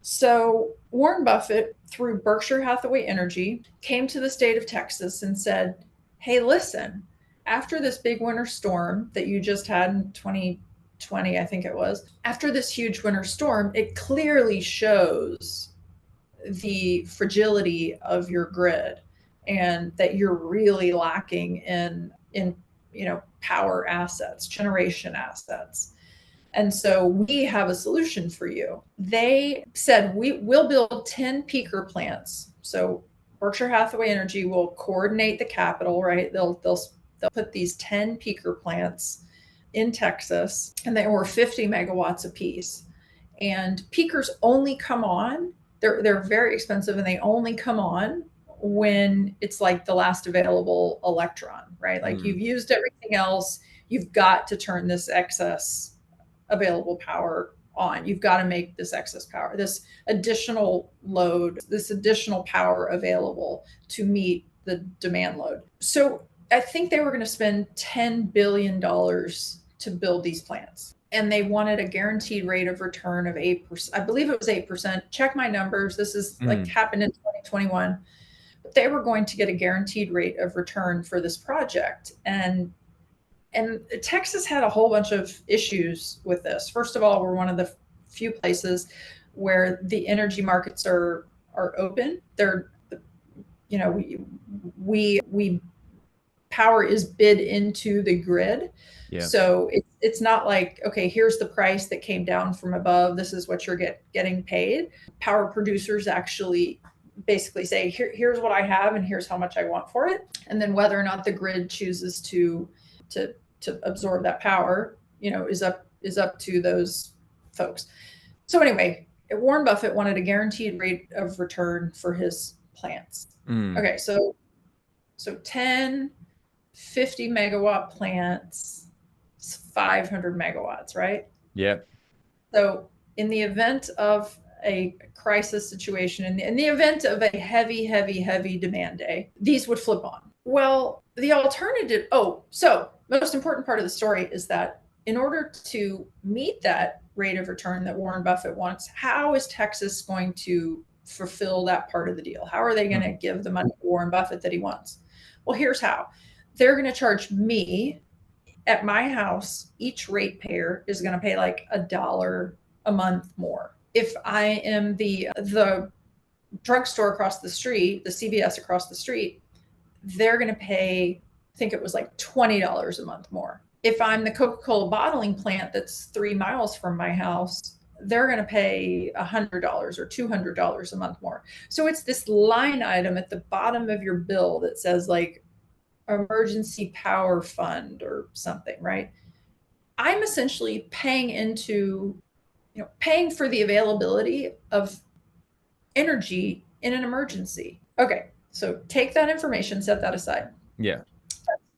So Warren Buffett, through Berkshire Hathaway Energy, came to the state of Texas and said, hey, listen, after this big winter storm that you just had in 2020, I think it was, after this huge winter storm, it clearly shows the fragility of your grid and that you're really lacking in power assets, generation assets. And so we have a solution for you. They said, we'll build 10 peaker plants. So Berkshire Hathaway Energy will coordinate the capital, right? They'll put these 10 peaker plants in Texas, and they were 50 megawatts apiece. And peakers only come on, they're very expensive, and they only come on when it's like the last available electron, right? Like you've used everything else, you've got to turn this excess available power on. You've got to make this excess power, this additional load, this additional power available to meet the demand load. So I think they were going to spend $10 billion to build these plants. And they wanted a guaranteed rate of return of 8%. I believe it was 8%. Check my numbers. This is like happened in 2021. But they were going to get a guaranteed rate of return for this project. And Texas had a whole bunch of issues with this. First of all, we're one of the few places where the energy markets are open. They're, you know, we power is bid into the grid. Yeah. So it's not like, okay, here's the price that came down from above. This is what you're getting paid. Power producers actually basically say, here's what I have and here's how much I want for it. And then whether or not the grid chooses to absorb that power, you know, is up to those folks. So anyway, Warren Buffett wanted a guaranteed rate of return for his plants. Okay, so 10, 50 megawatt plants, 500 megawatts, right? Yeah. So in the event of a crisis situation, in the event of a heavy demand day, these would flip on. Well, the alternative, so most important part of the story is that in order to meet that rate of return that Warren Buffett wants, how is Texas going to fulfill that part of the deal? How are they going to give the money to Warren Buffett that he wants? Well, here's how. They're going to charge me at my house. Each ratepayer is going to pay like $1 a month more. If I am the drugstore across the street, the CVS across the street, they're going to pay, I think it was like $20 a month more. If I'm the Coca-Cola bottling plant that's 3 miles from my house, they're going to pay $100 or $200 a month more. So it's this line item at the bottom of your bill that says like emergency power fund or something, right? I'm essentially paying into, paying for the availability of energy in an emergency. Okay, so take that information, set that aside. Yeah.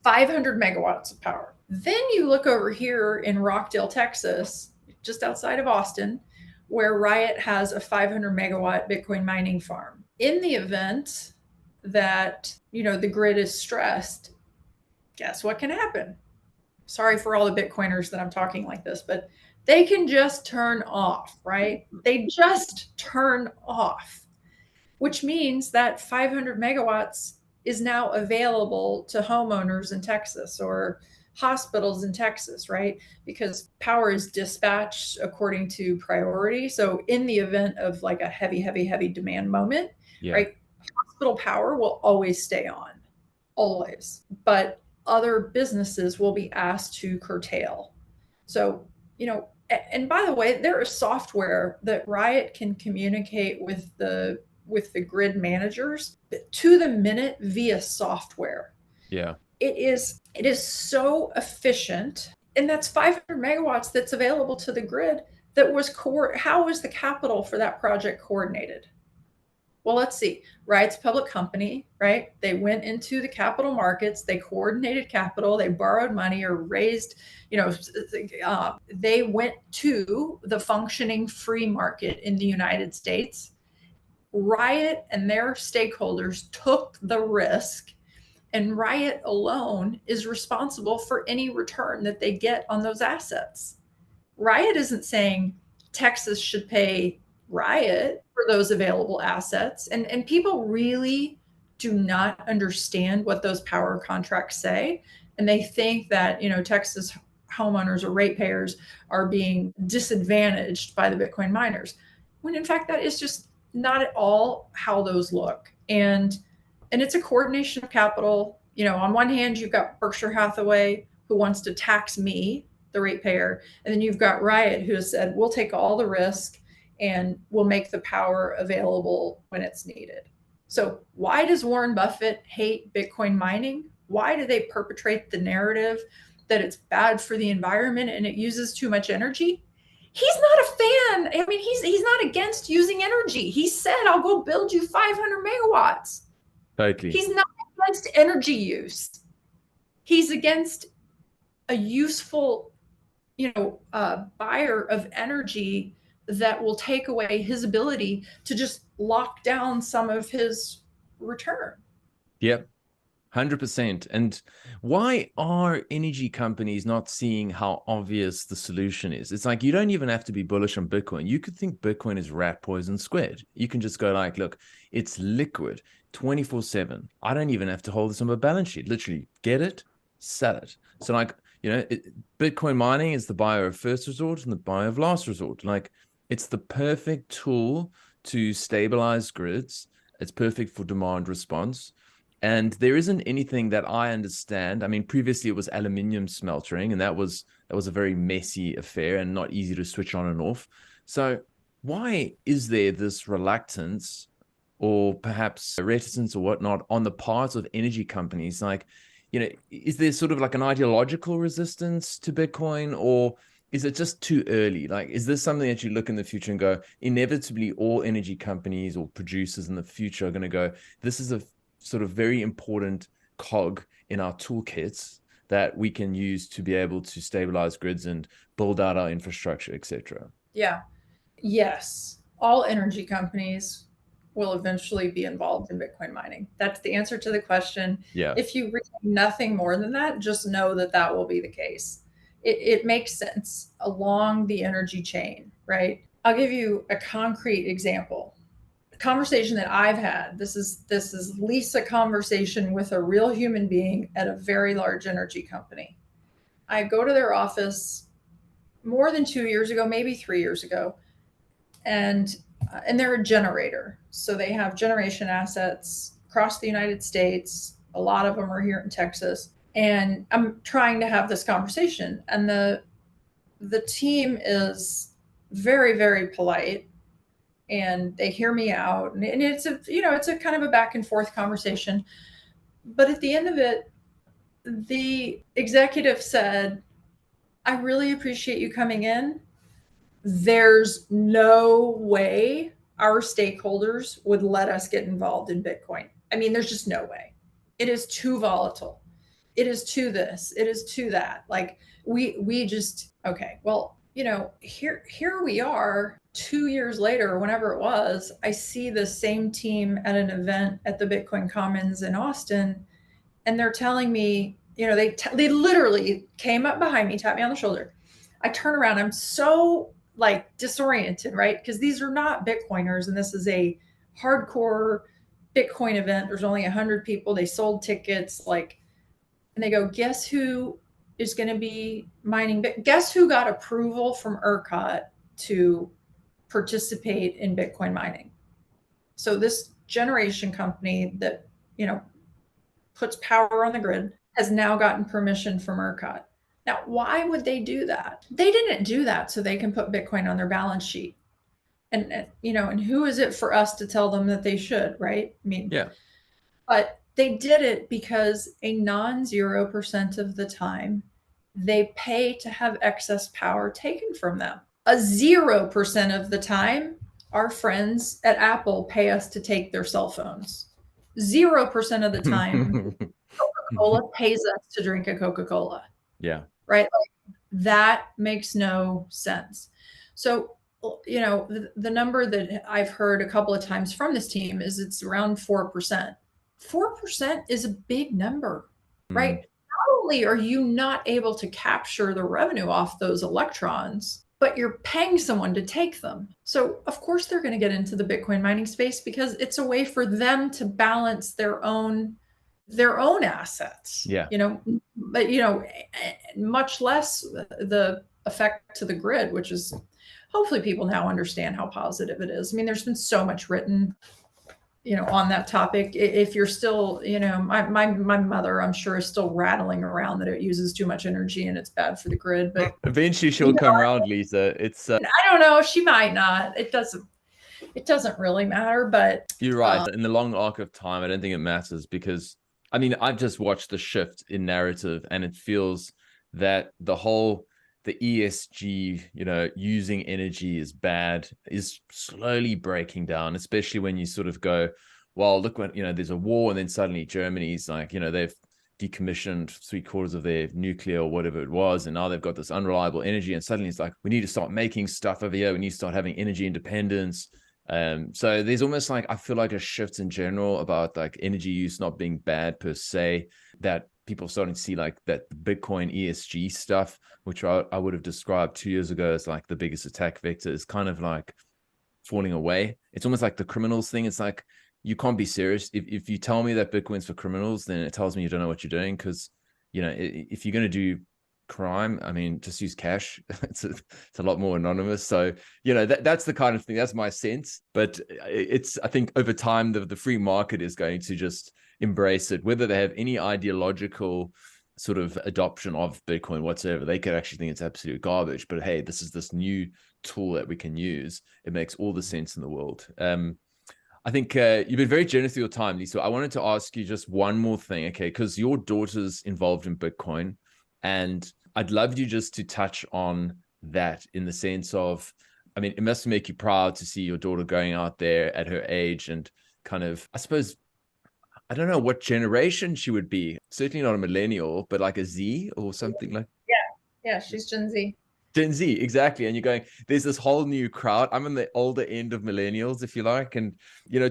500 megawatts of power. Then you look over here in Rockdale, Texas, just outside of Austin, where Riot has a 500 megawatt Bitcoin mining farm. In the event that, the grid is stressed, guess what can happen? Sorry for all the Bitcoiners that I'm talking like this, but they can just turn off, right? They just turn off, which means that 500 megawatts is now available to homeowners in Texas or hospitals in Texas, right? Because power is dispatched according to priority. So in the event of like a heavy demand moment, right? Hospital power will always stay on, always. But other businesses will be asked to curtail. So, and by the way, there is software that Riot can communicate with the grid managers to the minute via software. Yeah. It is so efficient. And that's 500 megawatts that's available to the grid that was how was the capital for that project coordinated? Well, let's see. Riot's a public company, right? They went into the capital markets, they coordinated capital, they borrowed money or raised, they went to the functioning free market in the United States. Riot and their stakeholders took the risk, and Riot alone is responsible for any return that they get on those assets. Riot isn't saying Texas should pay Riot for those available assets. And people really do not understand what those power contracts say. And they think that, Texas homeowners or ratepayers are being disadvantaged by the Bitcoin miners, when in fact, that is just not at all how those look. And it's a coordination of capital. On one hand, you've got Berkshire Hathaway, who wants to tax me, the ratepayer. And then you've got Riot, who has said, we'll take all the risk and we'll make the power available when it's needed. So why does Warren Buffett hate Bitcoin mining? Why do they perpetrate the narrative that it's bad for the environment and it uses too much energy? He's not a fan. I mean, he's not against using energy. He said, I'll go build you 500 megawatts. Totally. He's not against energy use. He's against a useful, buyer of energy that will take away his ability to just lock down some of his return. Yep. 100%. And why are energy companies not seeing how obvious the solution is? It's like, you don't even have to be bullish on Bitcoin. You could think Bitcoin is rat poison squared. You can just go like, look, it's liquid 24/7. I don't even have to hold this on my balance sheet. Literally get it, sell it. So Bitcoin mining is the buyer of first resort and the buyer of last resort. Like, It's the perfect tool to stabilize grids. It's perfect for demand response. And there isn't anything that I understand. I mean, previously it was aluminium smeltering, and that was a very messy affair and not easy to switch on and off. So why is there this reluctance or perhaps reticence or whatnot on the part of energy companies? Like, is there sort of like an ideological resistance to Bitcoin, or is it just too early? Like, is this something that you look in the future and go, inevitably all energy companies or producers in the future are going to go, this is a sort of very important cog in our toolkits that we can use to be able to stabilize grids and build out our infrastructure, etc.? Yeah. Yes. All energy companies will eventually be involved in Bitcoin mining. That's the answer to the question. Yeah. If you read nothing more than that, just know that that will be the case. It makes sense along the energy chain, right? I'll give you a concrete example. A conversation that I've had. This is Lisa conversation with a real human being at a very large energy company. I go to their office more than 2 years ago, maybe 3 years ago, and they're a generator, so they have generation assets across the United States. A lot of them are here in Texas, and I'm trying to have this conversation, and the team is very, very polite, and they hear me out, and it's a kind of a back and forth conversation. But at the end of it, the executive said, I really appreciate you coming in. There's no way our stakeholders would let us get involved in Bitcoin. I mean, there's just no way. It is too volatile. It is too this. It is too that. Like we just okay. Well, here we are 2 years later, or whenever it was. I see the same team at an event at the Bitcoin Commons in Austin, and they're telling me, they literally came up behind me, tapped me on the shoulder. I turn around. I'm so like disoriented, right? Because these are not Bitcoiners, and this is a hardcore Bitcoin event. There's only 100 people. They sold tickets, and they go, guess who is going to be mining? Guess who got approval from ERCOT to participate in Bitcoin mining? So this generation company that, puts power on the grid has now gotten permission from ERCOT. Now, why would they do that? They didn't do that so they can put Bitcoin on their balance sheet. And who is it for us to tell them that they should, right? I mean, Yeah. but they did it because a non-0% of the time they pay to have excess power taken from them. A 0% of the time, our friends at Apple pay us to take their cell phones. 0% of the time, Coca-Cola pays us to drink a Coca-Cola. Yeah. Right? Like, that makes no sense. So, the number that I've heard a couple of times from this team is it's around 4%. 4% is a big number, right? Not only are you not able to capture the revenue off those electrons, but you're paying someone to take them. So of course they're going to get into the Bitcoin mining space because it's a way for them to balance their own assets. Yeah. But much less the effect to the grid, which is hopefully people now understand how positive it is. I mean, there's been so much written on that topic. If you're still, my mother, I'm sure, is still rattling around that it uses too much energy and it's bad for the grid. But eventually she'll come around, Lisa. It's I don't know. She might not. It doesn't really matter. But you're right. In the long arc of time, I don't think it matters because, I mean, I've just watched the shift in narrative, and it feels that the ESG, using energy is bad, is slowly breaking down, especially when you sort of go, well, look, when, there's a war, and then suddenly Germany's like, they've decommissioned 3/4 of their nuclear or whatever it was, and now they've got this unreliable energy, and suddenly it's like, we need to start making stuff over here. We need to start having energy independence. So there's almost like, I feel like a shift in general about like energy use not being bad per se, that people are starting to see like that Bitcoin ESG stuff, which I would have described 2 years ago as like the biggest attack vector, is kind of like falling away. It's almost like the criminals thing. It's like, you can't be serious. If you tell me that Bitcoin's for criminals, then it tells me you don't know what you're doing. Because, if you're going to do crime. I mean, just use cash. It's a lot more anonymous. So, that's the kind of thing, that's my sense. But I think over time, the free market is going to just embrace it, whether they have any ideological sort of adoption of Bitcoin whatsoever. They could actually think it's absolute garbage, but hey, this is this new tool that we can use. It makes all the sense in the world. I think you've been very generous with your time, Lisa. I wanted to ask you just one more thing, okay? Because your daughter's involved in Bitcoin, and I'd love you just to touch on that in the sense of, I mean, it must make you proud to see your daughter going out there at her age and kind of, I suppose, I don't know what generation she would be. Certainly not a millennial, but like a Z or something like. Yeah, she's Gen Z. Gen Z, exactly. And you're going, there's this whole new crowd. I'm in the older end of millennials, if you like. And,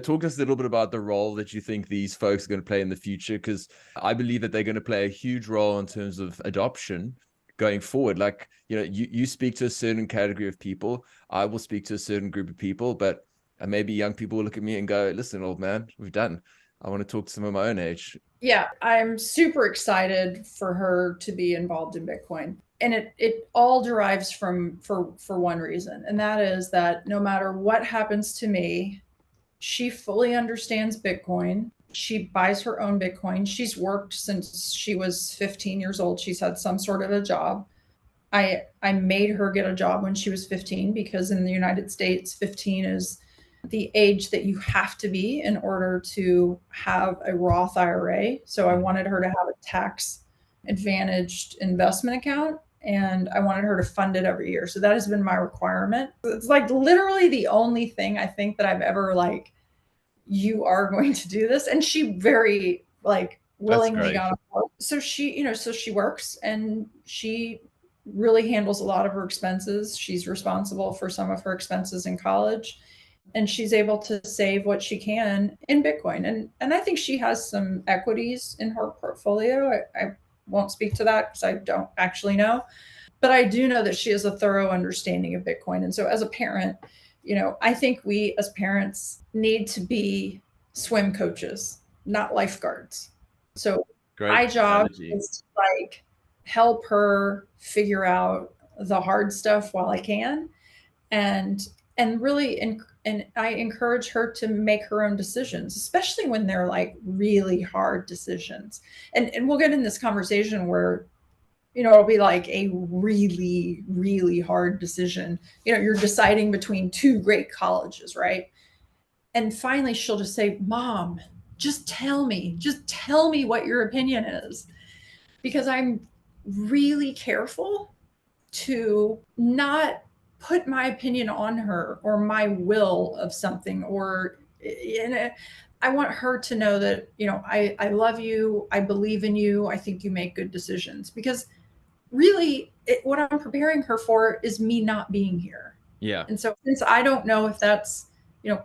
talk to us a little bit about the role that you think these folks are going to play in the future, because I believe that they're going to play a huge role in terms of adoption going forward. Like, you speak to a certain category of people. I will speak to a certain group of people, but maybe young people will look at me and go, listen, old man, we've done. I want to talk to some of my own age. Yeah, I'm super excited for her to be involved in Bitcoin. And it all derives for one reason, and that is that no matter what happens to me, she fully understands Bitcoin. She buys her own Bitcoin. She's worked since she was 15 years old. She's had some sort of a job. I made her get a job when she was 15, because in the United States, 15 is the age that you have to be in order to have a Roth IRA. So I wanted her to have a tax advantaged investment account, and I wanted her to fund it every year. So that has been my requirement. It's like literally the only thing I think that I've ever like, you are going to do this. And she very like willingly got on board. So she works, and she really handles a lot of her expenses. She's responsible for some of her expenses in college, and she's able to save what she can in Bitcoin. And I think she has some equities in her portfolio. I won't speak to that because I don't actually know, but I do know that she has a thorough understanding of Bitcoin. And so as a parent, I think we as parents need to be swim coaches, not lifeguards. So my job is to like help her figure out the hard stuff while I can, and really and I encourage her to make her own decisions, especially when they're like really hard decisions. And we'll get in this conversation where, it'll be like a really, really hard decision. You're deciding between two great colleges, right? And finally she'll just say, Mom, just tell me what your opinion is. Because I'm really careful to not put my opinion on her or my will of something, or I want her to know that, I love you. I believe in you. I think you make good decisions, because really what I'm preparing her for is me not being here. Yeah. And so since I don't know if that's,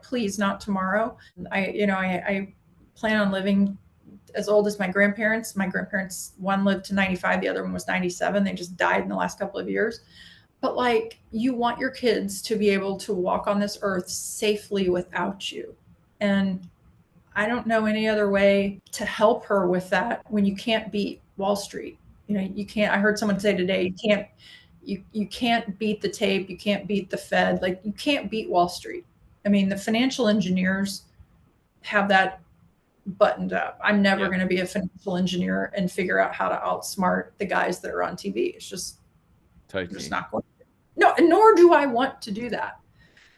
please not tomorrow. I plan on living as old as my grandparents. My grandparents, one lived to 95, the other one was 97. They just died in the last couple of years. But like, you want your kids to be able to walk on this earth safely without you. And I don't know any other way to help her with that when you can't beat Wall Street. You can't, I heard someone say today, you can't beat the tape. You can't beat the Fed. Like, you can't beat Wall Street. I mean, the financial engineers have that buttoned up. I'm never going to be a financial engineer and figure out how to outsmart the guys that are on TV. It's just, just not going to. No, nor do I want to do that.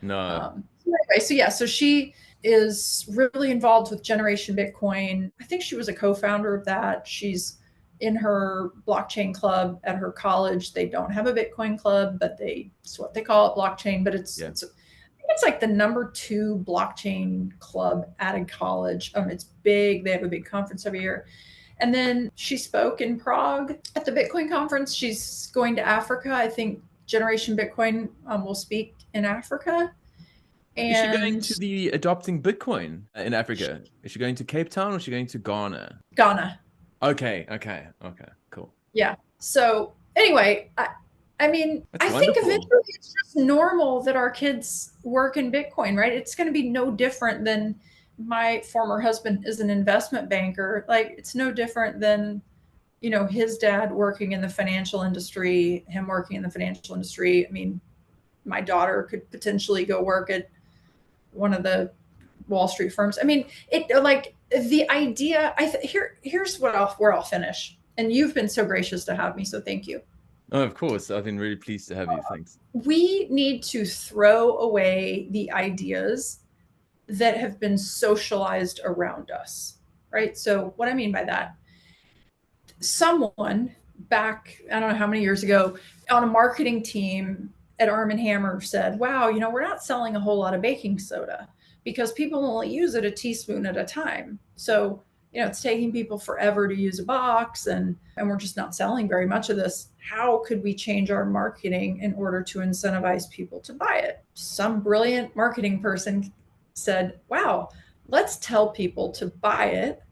No. Anyway, so she is really involved with Generation Bitcoin. I think she was a co-founder of that. She's in her blockchain club at her college. They don't have a Bitcoin club, but it's what they call it, blockchain. But it's like the number 2 blockchain club at a college. It's big. They have a big conference every year. And then she spoke in Prague at the Bitcoin conference. She's going to Africa. I think Generation Bitcoin will speak in Africa. And is she going to the adopting Bitcoin in Africa? Is she going to Cape Town, or is she going to Ghana? Ghana. Okay, cool. Yeah. So anyway, I mean, I think eventually it's just normal that our kids work in Bitcoin, right? It's going to be no different than my former husband is an investment banker. Like, it's no different than, his dad working in the financial industry, him working in the financial industry. I mean, my daughter could potentially go work at one of the Wall Street firms. I mean, the idea, here's where I'll finish. And you've been so gracious to have me, so thank you. Oh, of course. I've been really pleased to have you. Thanks. We need to throw away the ideas that have been socialized around us, right? So what I mean by that, someone back, I don't know how many years ago, on a marketing team at Arm & Hammer said, wow, we're not selling a whole lot of baking soda because people only use it a teaspoon at a time. So, it's taking people forever to use a box and we're just not selling very much of this. How could we change our marketing in order to incentivize people to buy it? Some brilliant marketing person said, wow, let's tell people to buy it,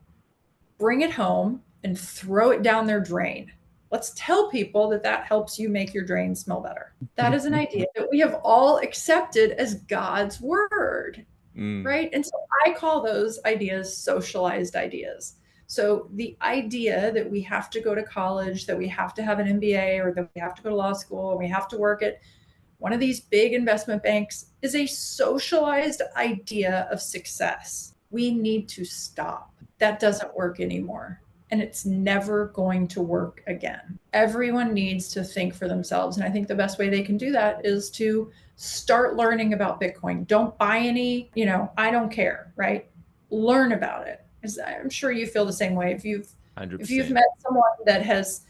bring it home, and throw it down their drain. Let's tell people that helps you make your drain smell better. That is an idea that we have all accepted as God's word, right? And so I call those ideas socialized ideas. So the idea that we have to go to college, that we have to have an MBA, or that we have to go to law school, and we have to work at one of these big investment banks is a socialized idea of success. We need to stop. That doesn't work anymore. And it's never going to work again. Everyone needs to think for themselves. And I think the best way they can do that is to start learning about Bitcoin. Don't buy any, I don't care, right? Learn about it. I'm sure you feel the same way. If you've 100%. met someone that has,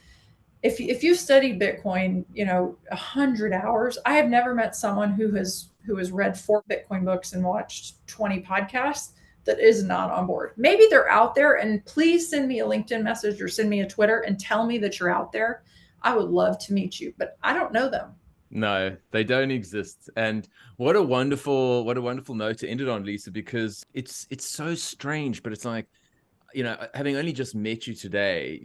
if you've studied Bitcoin, 100 hours, I have never met someone who has read 4 Bitcoin books and watched 20 podcasts that is not on board. Maybe they're out there, and please send me a LinkedIn message or send me a Twitter and tell me that you're out there. I would love to meet you, but I don't know them. No, they don't exist. And what a wonderful note to end it on, Lisa, because it's so strange, but it's like, having only just met you today,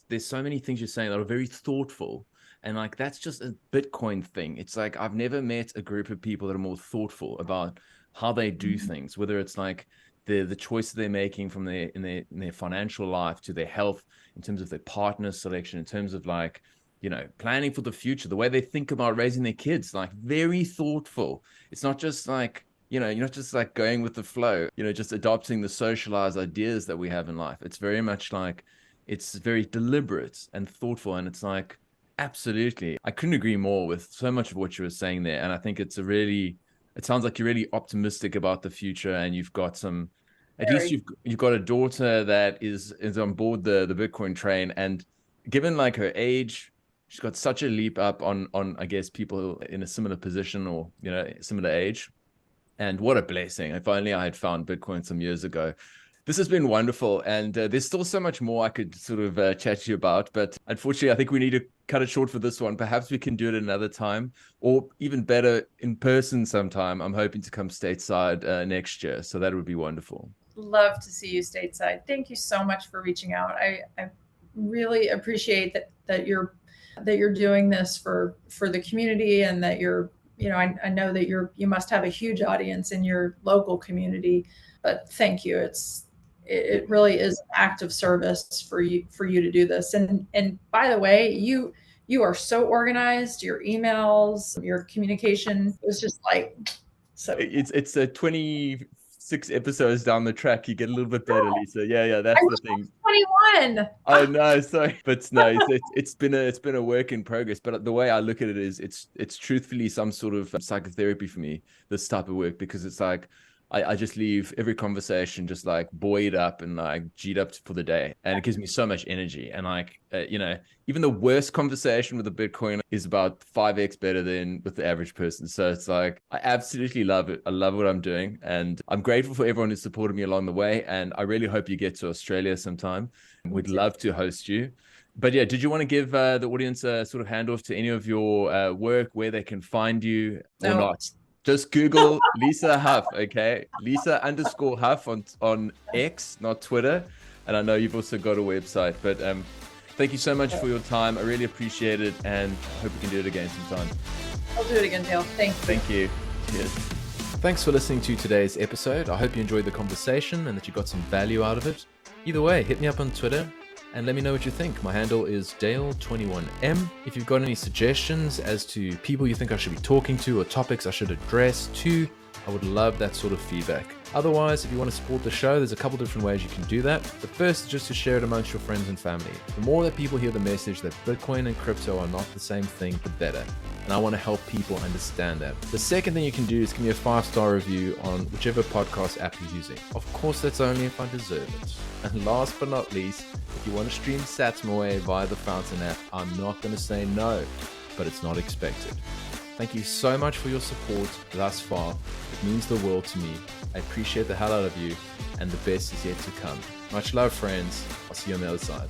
there's so many things you're saying that are very thoughtful. And like, that's just a Bitcoin thing. It's like, I've never met a group of people that are more thoughtful about how they do things, whether it's like the choices they're making from in their financial life to their health, in terms of their partner selection, in terms of like, planning for the future, the way they think about raising their kids, like very thoughtful. It's not just like, you're not just like going with the flow, just adopting the socialized ideas that we have in life. It's very much like, it's very deliberate and thoughtful. And it's like, absolutely. I couldn't agree more with so much of what you were saying there. And I think it sounds like you're really optimistic about the future, and you've got at least you've got a daughter that is on board the Bitcoin train. And given like her age, she's got such a leap up on I guess people in a similar position or similar age. And what a blessing! If only I had found Bitcoin some years ago. This has been wonderful, and there's still so much more I could sort of chat to you about, but unfortunately, I think we need to cut it short for this one. Perhaps we can do it another time, or even better, in person sometime. I'm hoping to come stateside next year, so that would be wonderful. Love to see you stateside. Thank you so much for reaching out. I really appreciate that you're doing this for the community, and that I know that you must have a huge audience in your local community. But thank you. It really is an act of service for you to do this. And by the way, you are so organized. Your emails, your communication is just like so. It's a 26 episodes down the track. You get a little bit better, Lisa. Yeah, that's the thing. 21. Oh no, sorry, but no, it's been a work in progress. But the way I look at it is, it's truthfully some sort of psychotherapy for me, this type of work, because it's like, I just leave every conversation just like buoyed up and like G'd up for the day. And it gives me so much energy. And like, even the worst conversation with a Bitcoin is about 5x better than with the average person. So it's like, I absolutely love it. I love what I'm doing. And I'm grateful for everyone who supported me along the way. And I really hope you get to Australia sometime. We'd love to host you. But yeah, did you want to give the audience a sort of handoff to any of your work, where they can find you or not? Just Google Lisa Hough, okay? Lisa_Hough on X, not Twitter. And I know you've also got a website. But thank you so much for your time. I really appreciate it, and hope we can do it again sometime. I'll do it again, Dale. Thank you. Cheers. Thanks for listening to today's episode. I hope you enjoyed the conversation and that you got some value out of it. Either way, hit me up on Twitter and let me know what you think. My handle is Dale21M. If you've got any suggestions as to people you think I should be talking to or topics I should address too, I would love that sort of feedback. Otherwise, if you want to support the show, there's a couple different ways you can do that. The first is just to share it amongst your friends and family. The more that people hear the message that Bitcoin and crypto are not the same thing, the better. And I want to help people understand that. The second thing you can do is give me a 5-star review on whichever podcast app you're using. Of course, that's only if I deserve it. And last but not least, if you want to stream sats my way via the Fountain app, I'm not going to say no, but it's not expected. Thank you so much for your support thus far. It means the world to me. I appreciate the hell out of you, and the best is yet to come. Much love, friends. I'll see you on the other side.